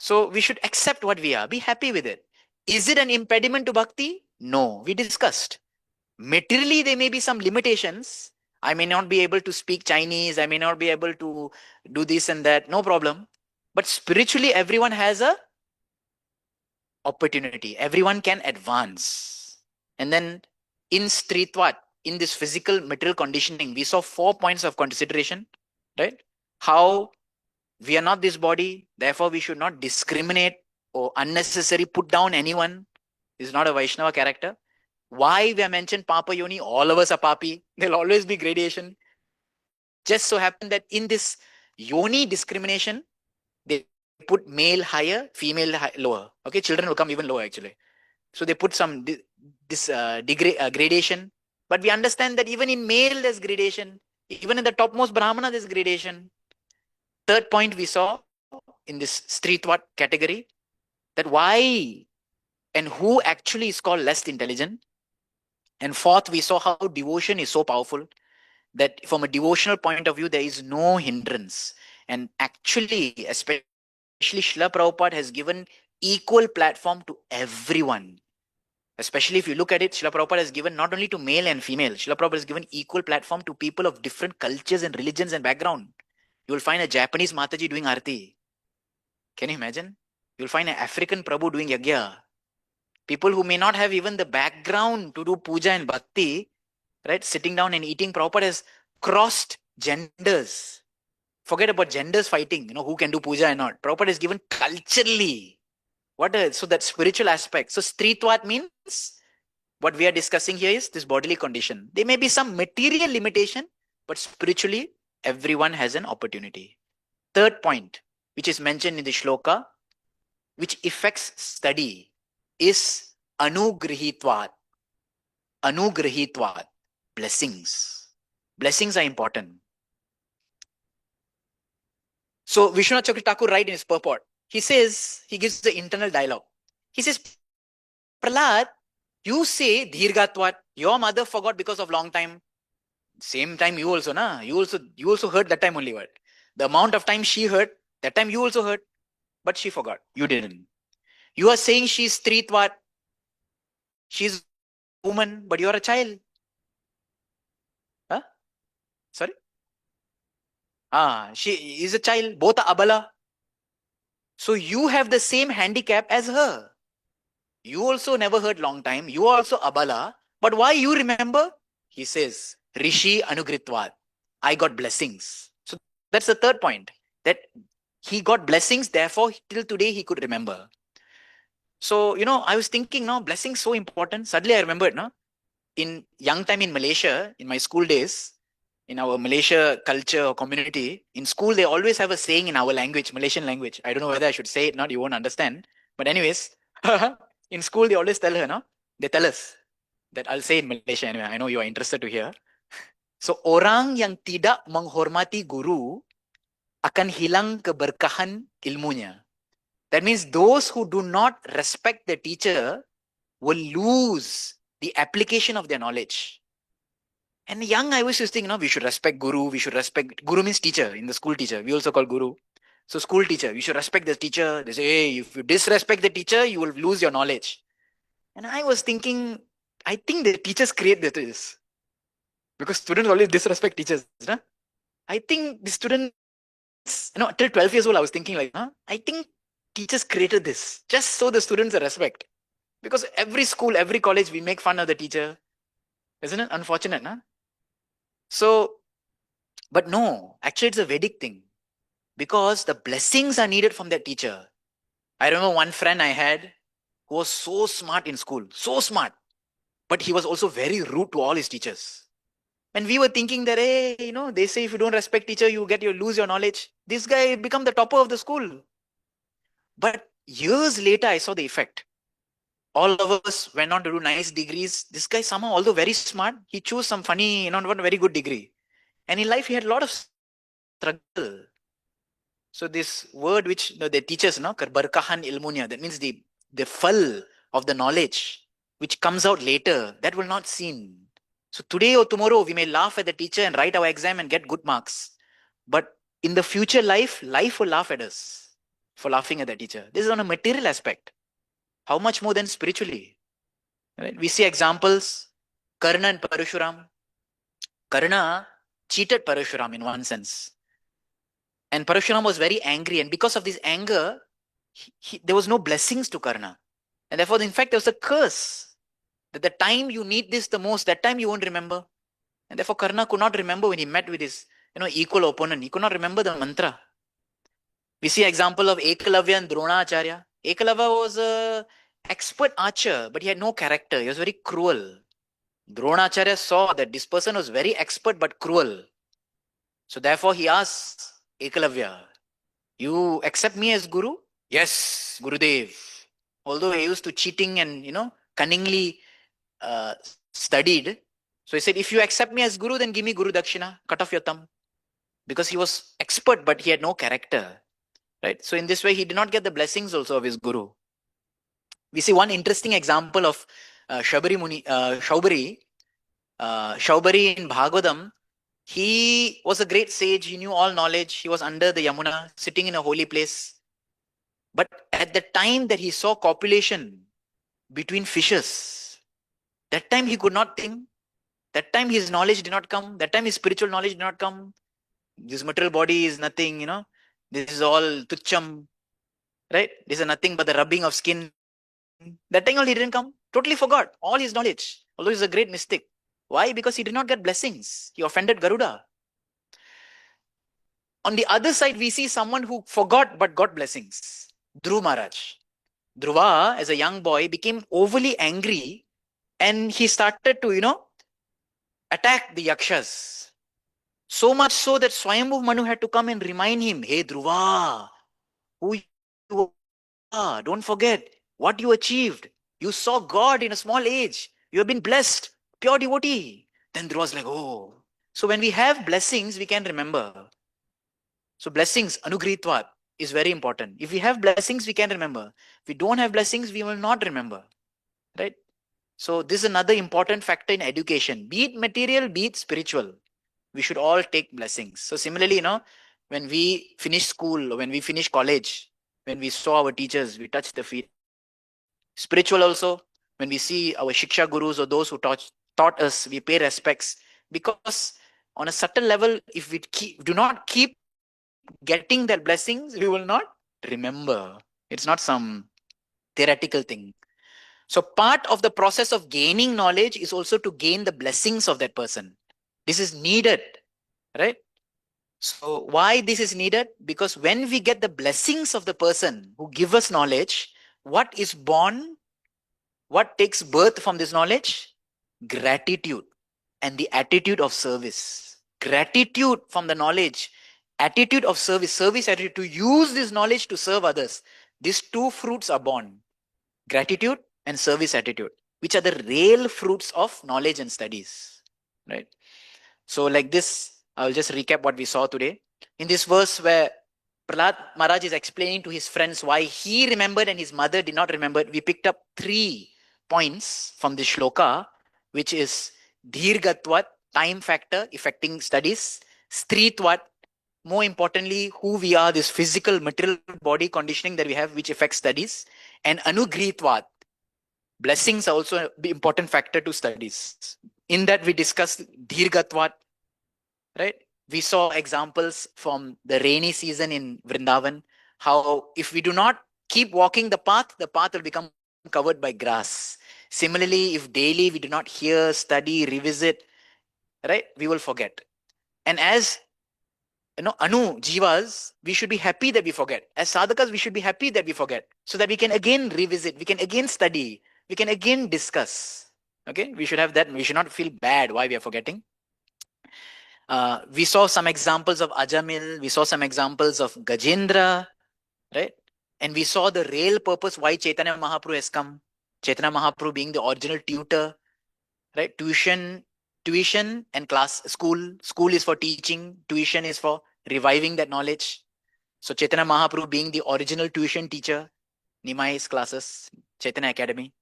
So we should accept what we are. Be happy with it. Is it an impediment to bhakti? No. We discussed. Materially, there may be some limitations. I may not be able to speak Chinese. I may not be able to do this and that. No problem. But spiritually, everyone has a opportunity. Everyone can advance. And then in Stritvat, in this physical material conditioning, we saw 4 points of consideration, right? How we are not this body, therefore we should not discriminate or unnecessarily put down anyone. This is not a Vaishnava character. Why we have mentioned Papa Yoni? All of us are Papi. There'll always be gradation. Just so happened that in this Yoni discrimination, they put male higher, female lower. Okay, children will come even lower actually. So they put some gradation. But we understand that even in male there's gradation. Even in the topmost Brahmana there's gradation. Third point we saw in this Stritvat category, that why and who actually is called less intelligent. And fourth, we saw how devotion is so powerful that from a devotional point of view, there is no hindrance. And actually, especially Srila Prabhupada has given equal platform to everyone. Especially if you look at it, Srila Prabhupada has given not only to male and female, Srila Prabhupada has given equal platform to people of different cultures and religions and background. You will find a Japanese Mataji doing Arti. Can you imagine? You will find an African Prabhu doing Yagya. People who may not have even the background to do puja and bhakti, right? Sitting down and eating, Prabhupada has crossed genders. Forget about genders fighting, who can do puja and not. Prabhupada is given culturally. So that spiritual aspect. So Stritvat means what we are discussing here is this bodily condition. There may be some material limitation, but spiritually, everyone has an opportunity. Third point, which is mentioned in the shloka, which affects study. is anugrihitvat. Anugrihitvat. Blessings. Blessings are important. So Vishwanath Chakravarti Thakur writes in his purport, he says, he gives the internal dialogue. He says, Prahlad, you say Dhirgatvat, your mother forgot because of long time. Same time you also, na? You also heard that time only what? The amount of time she heard, that time you also heard, but she forgot. You didn't. You are saying she's Tritvat. She's a woman, but you are a child. Huh? Sorry? She is a child. Both are abala. So you have the same handicap as her. You also never heard long time. You are also abala. But why you remember? He says, Rishi Anugritvat. I got blessings. So that's the third point. That he got blessings, therefore till today he could remember. So, I was thinking, no, blessings so important. Suddenly I remembered, no, in young time in Malaysia, in my school days, in our Malaysia culture or community, in school they always have a saying in our language, Malaysian language. I don't know whether I should say it, not you won't understand. But anyways, in school they always tell her, no, they tell us that I'll say in Malaysia anyway. I know you are interested to hear. So orang yang tidak menghormati guru akan hilang keberkahan ilmunya. That means those who do not respect the teacher will lose the application of their knowledge. And young, I was just thinking, we should respect guru. We should respect, guru means teacher, in the school teacher. We also call guru. So school teacher, we should respect the teacher. They say, hey, if you disrespect the teacher, you will lose your knowledge. And I was thinking, I think the teachers create this. Because students always disrespect teachers. Nah? I think the students, till 12 years old, I was thinking like, I think teachers created this just so the students are respect. Because every school, every college, we make fun of the teacher. Isn't it unfortunate? Nah? So, but no, actually it's a Vedic thing. Because the blessings are needed from that teacher. I remember one friend I had who was so smart in school. So smart. But he was also very rude to all his teachers. And we were thinking that, hey, they say if you don't respect teacher, you lose your knowledge. This guy become the topper of the school. But years later, I saw the effect. All of us went on to do nice degrees. This guy somehow, although very smart, he chose some funny, not very good degree. And in life, he had a lot of struggle. So this word which they teach us, barkahan ilmunya, that means the fall of the knowledge which comes out later, that will not seen. So today or tomorrow, we may laugh at the teacher and write our exam and get good marks. But in the future life will laugh at us for laughing at the teacher. This is on a material aspect. How much more than spiritually? Right? We see examples, Karna and Parashuram. Karna cheated Parashuram in one sense. And Parashuram was very angry. And because of this anger, there was no blessings to Karna. And therefore, in fact, there was a curse. That the time you need this the most, that time you won't remember. And therefore, Karna could not remember when he met with his equal opponent. He could not remember the mantra. We see example of Ekalavya and Dronacharya. Ekalavya was an expert archer, but he had no character. He was very cruel. Dronacharya saw that this person was very expert but cruel. So therefore, he asked Ekalavya, you accept me as Guru? Yes, Gurudev. Although he used to cheating and, cunningly studied. So he said, if you accept me as Guru, then give me Guru Dakshina, cut off your thumb. Because he was expert, but he had no character. Right? So in this way, he did not get the blessings also of his Guru. We see one interesting example of Shaubari in Bhagavatam. He was a great sage. He knew all knowledge. He was under the Yamuna, sitting in a holy place. But at the time that he saw copulation between fishes, that time he could not think. That time his knowledge did not come. That time his spiritual knowledge did not come. This material body is nothing, This is all tucham. Right? This is nothing but the rubbing of skin. That time he didn't come. Totally forgot all his knowledge. Although he's a great mystic. Why? Because he did not get blessings. He offended Garuda. On the other side, we see someone who forgot but got blessings. Dhruva Maharaj. Dhruva, as a young boy, became overly angry and he started to, attack the Yakshas. So much so that Swayambhu Manu had to come and remind him, hey Dhruva, who you are, don't forget what you achieved. You saw God in a small age. You have been blessed, pure devotee. Then Dhruva's like, oh. So when we have blessings, we can remember. So blessings, anugritvat, is very important. If we have blessings, we can remember. If we don't have blessings, we will not remember. Right? So this is another important factor in education. Be it material, be it spiritual. We should all take blessings. So similarly, when we finish school or when we finish college, when we saw our teachers, we touch the feet. Spiritual also, when we see our shiksha gurus or those who taught us, we pay respects, because on a subtle level, if we do not keep getting that blessings, we will not remember. It's not some theoretical thing. So part of the process of gaining knowledge is also to gain the blessings of that person. This is needed, right? So why this is needed? Because when we get the blessings of the person who give us knowledge, what is born, what takes birth from this knowledge? Gratitude and the attitude of service. Gratitude from the knowledge, attitude of service, service attitude to use this knowledge to serve others. These two fruits are born: gratitude and service attitude, which are the real fruits of knowledge and studies. Right? So, like this, I'll just recap what we saw today. In this verse where Prahlad Maharaj is explaining to his friends why he remembered and his mother did not remember, we picked up 3 points from this shloka, which is Dhirgatvat, time factor affecting studies, Stritvat, more importantly, who we are, this physical, material body conditioning that we have, which affects studies, and Anugritvat, blessings are also an important factor to studies. In that, we discussed Dhirgatvat, right? We saw examples from the rainy season in Vrindavan, how if we do not keep walking the path will become covered by grass. Similarly, if daily we do not hear, study, revisit, right, we will forget. And as jivas, we should be happy that we forget. As sadhakas, we should be happy that we forget, so that we can again revisit, we can again study, we can again discuss. Okay, we should have that. We should not feel bad why we are forgetting. We saw some examples of Ajamil, we saw some examples of Gajendra, right? And we saw the real purpose why Chaitanya Mahaprabhu has come. Chaitanya Mahaprabhu being the original tutor, right? Tuition and class, school. School is for teaching, tuition is for reviving that knowledge. So Chaitanya Mahaprabhu being the original tuition teacher, Nimai's classes, Chaitanya Academy,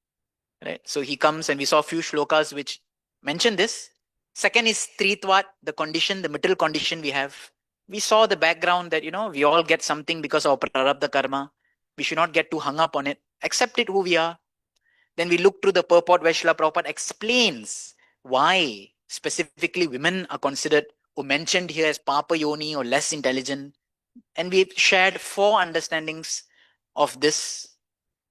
right? So he comes, and we saw a few shlokas which mention this. Second is Tritvat, the condition, the material condition we have. We saw the background that, we all get something because of prarabdha karma. We should not get too hung up on it. Accept it who we are. Then we look through the purport where Srila Prabhupada explains why specifically women are considered or mentioned here as Papa Yoni or less intelligent. And we shared 4 understandings of this.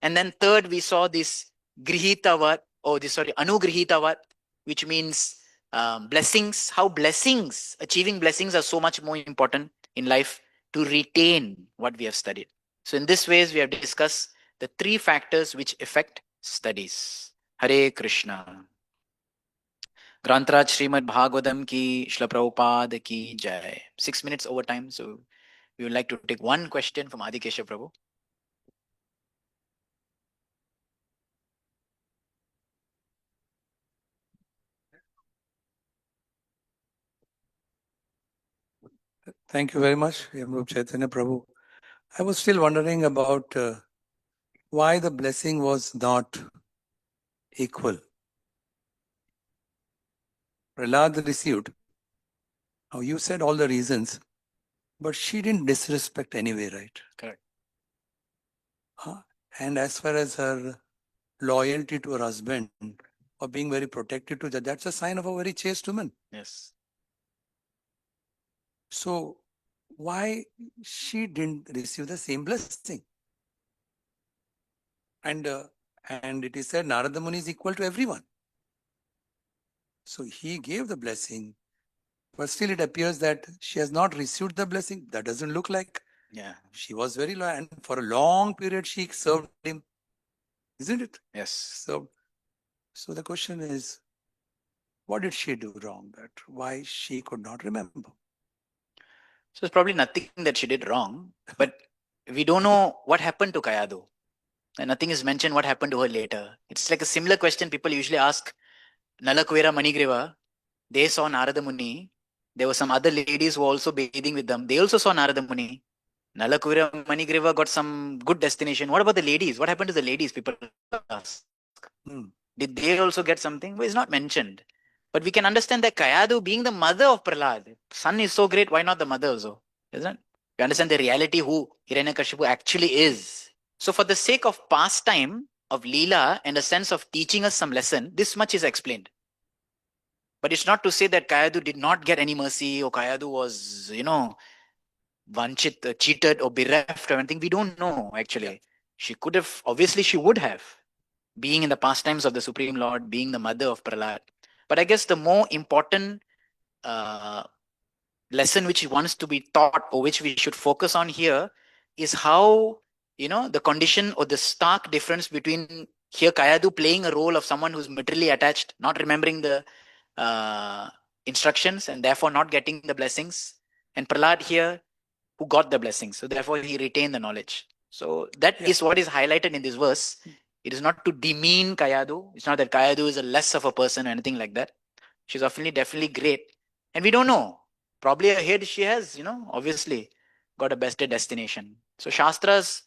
And then third, we saw this Grihitavat, Anugrihitavat, which means blessings, how blessings, achieving blessings are so much more important in life to retain what we have studied. So in this ways, we have discussed the 3 factors which affect studies. Hare Krishna. Grantraj Srimad Bhagavatam ki, Srila Prabhupada ki jai. 6 minutes over time, so we would like to take one question from Adikesha Prabhu. Thank you very much, Yamrup Chaitanya Prabhu. I was still wondering about why the blessing was not equal. Prahlad received. Now you said all the reasons, but she didn't disrespect anyway, right? Correct. And as far as her loyalty to her husband or being very protective to that, that's a sign of a very chaste woman. Yes. So why she didn't receive the same blessing? And it is said Narada Muni is equal to everyone. So he gave the blessing, but still it appears that she has not received the blessing. That doesn't look like. Yeah. She was very loyal, and for a long period she served him, isn't it? Yes. So the question is, what did she do wrong? That why she could not remember? So it's probably nothing that she did wrong, but we don't know what happened to Kayadu. And nothing is mentioned what happened to her later. It's like a similar question people usually ask Nalakuera Manigriva. They saw Narada Muni. There were some other ladies who were also bathing with them. They also saw Narada Muni. Nalakura Manigriva got some good destination. What about the ladies? What happened to the ladies? People ask. Did they also get something? Well, it's not mentioned. But we can understand that Kayadu being the mother of Prahlad, son is so great, why not the mother also? Isn't it? We understand the reality who Hiranyakashipu actually is. So for the sake of pastime, of Leela and a sense of teaching us some lesson, this much is explained. But it's not to say that Kayadu did not get any mercy or Kayadu was, vanchit, cheated or bereft or anything. We don't know actually. Yeah. She could have, obviously, she would have, being in the pastimes of the Supreme Lord, being the mother of Prahlad. But I guess the more important uh, lesson which wants to be taught or which we should focus on here is how, the condition or the stark difference between here Kayadu playing a role of someone who's materially attached, not remembering the uh, instructions and therefore not getting the blessings, and Prahlad here who got the blessings. So therefore he retained the knowledge. So that is what is highlighted in this verse. It is not to demean Kayadu. It's not that Kayadu is a less of a person or anything like that. She's definitely great. And we don't know. Probably ahead she has, obviously got a best destination. So Shastras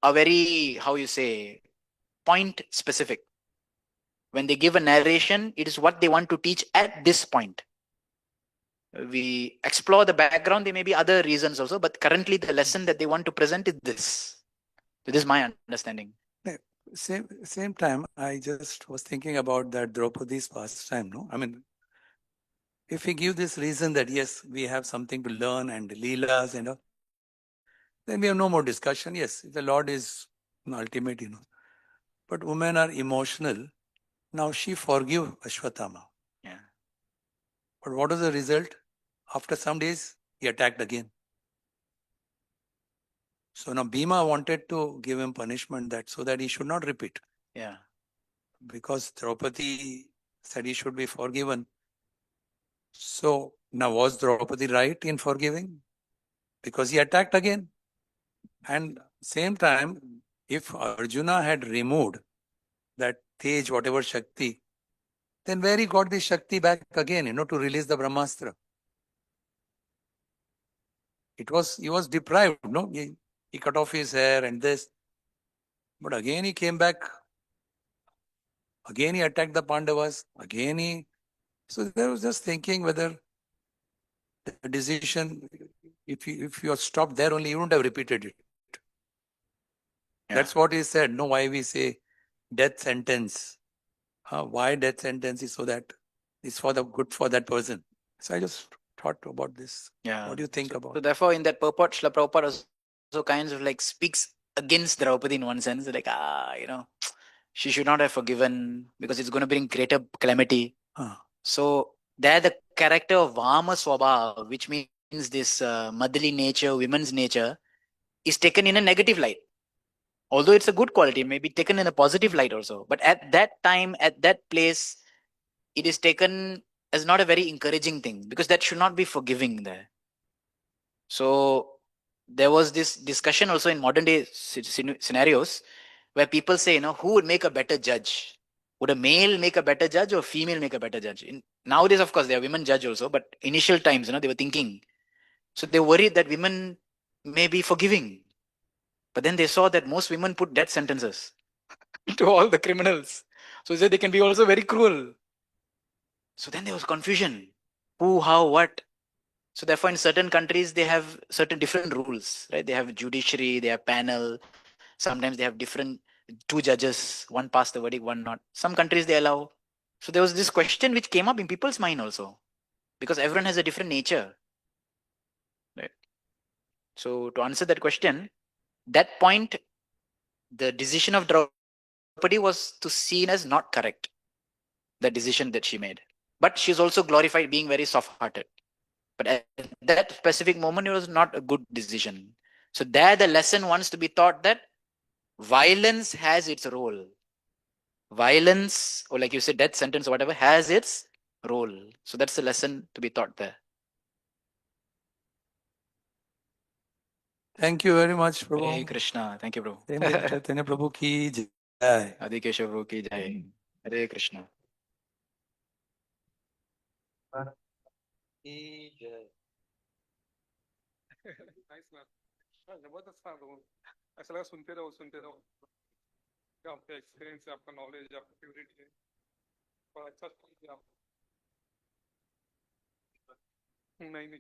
are very, how you say, point specific. When they give a narration, it is what they want to teach at this point. We explore the background, there may be other reasons also, but currently the lesson that they want to present is this. So this is my understanding. Same time, I just was thinking about that Draupadi's pastime, no? I mean, if we give this reason that yes, we have something to learn and Leelas and all, then we have no more discussion. Yes, the Lord is ultimate, But women are emotional. Now she forgive Ashwatthama. Yeah. But what was the result? After some days, he attacked again. So now Bhima wanted to give him punishment so that he should not repeat. Yeah. Because Draupadi said he should be forgiven. So now was Draupadi right in forgiving? Because he attacked again. And same time, if Arjuna had removed that Tej, whatever Shakti, then where he got the Shakti back again, to release the Brahmastra. He was deprived, no? He cut off his hair and this. But again he came back. Again he attacked the Pandavas. So there was just thinking whether the decision, if you had stopped there only, you wouldn't have repeated it. Yeah. That's what he said. No, why we say death sentence. Why death sentence is so that it's for the good for that person. So I just thought about this. Yeah. What do you think about? So therefore, in that purport, Srila Prabhupada also kinds of like speaks against Draupadi in one sense, like she should not have forgiven because it's going to bring greater calamity. So there, the character of Vama Swabha, which means this motherly nature, women's nature, is taken in a negative light. Although it's a good quality, it may be taken in a positive light also. But at that time, at that place, it is taken as not a very encouraging thing because that should not be forgiving there. So there was this discussion also in modern day scenarios where people say, who would make a better judge? Would a male make a better judge or female make a better judge? Nowadays, of course, there are women judge also, but initial times, they were thinking. So they worried that women may be forgiving. But then they saw that most women put death sentences to all the criminals. So they said they can be also very cruel. So then there was confusion. Who, how, what? So therefore, in certain countries, they have certain different rules, right? They have judiciary, they have panel. Sometimes they have different two judges, one pass the verdict, one not. Some countries they allow. So there was this question which came up in people's mind also, because everyone has a different nature. Right? So to answer that question, that point, the decision of Draupadi was to seen as not correct, the decision that she made. But she's also glorified being very soft-hearted. But at that specific moment, it was not a good decision. So there, the lesson wants to be taught that violence has its role. Violence, or like you said, death sentence or whatever, has its role. So that's the lesson to be taught there. Thank you very much, Hare Prabhu. Krishna. Thank you, bro. Prem Chaitanya Prabhu ki jai. Adi Keshav Prabhu ki jai. Hare Krishna. Ki jai. Nice ma'am. हाँ, जबरदस्त था वो। ऐसा लगा सुनते रहो क्या आपका एक्सपीरियंस है, आपका नॉलेज, आपका प्योरिटी है, और अच्छा स्पीच है आप। नहीं नहीं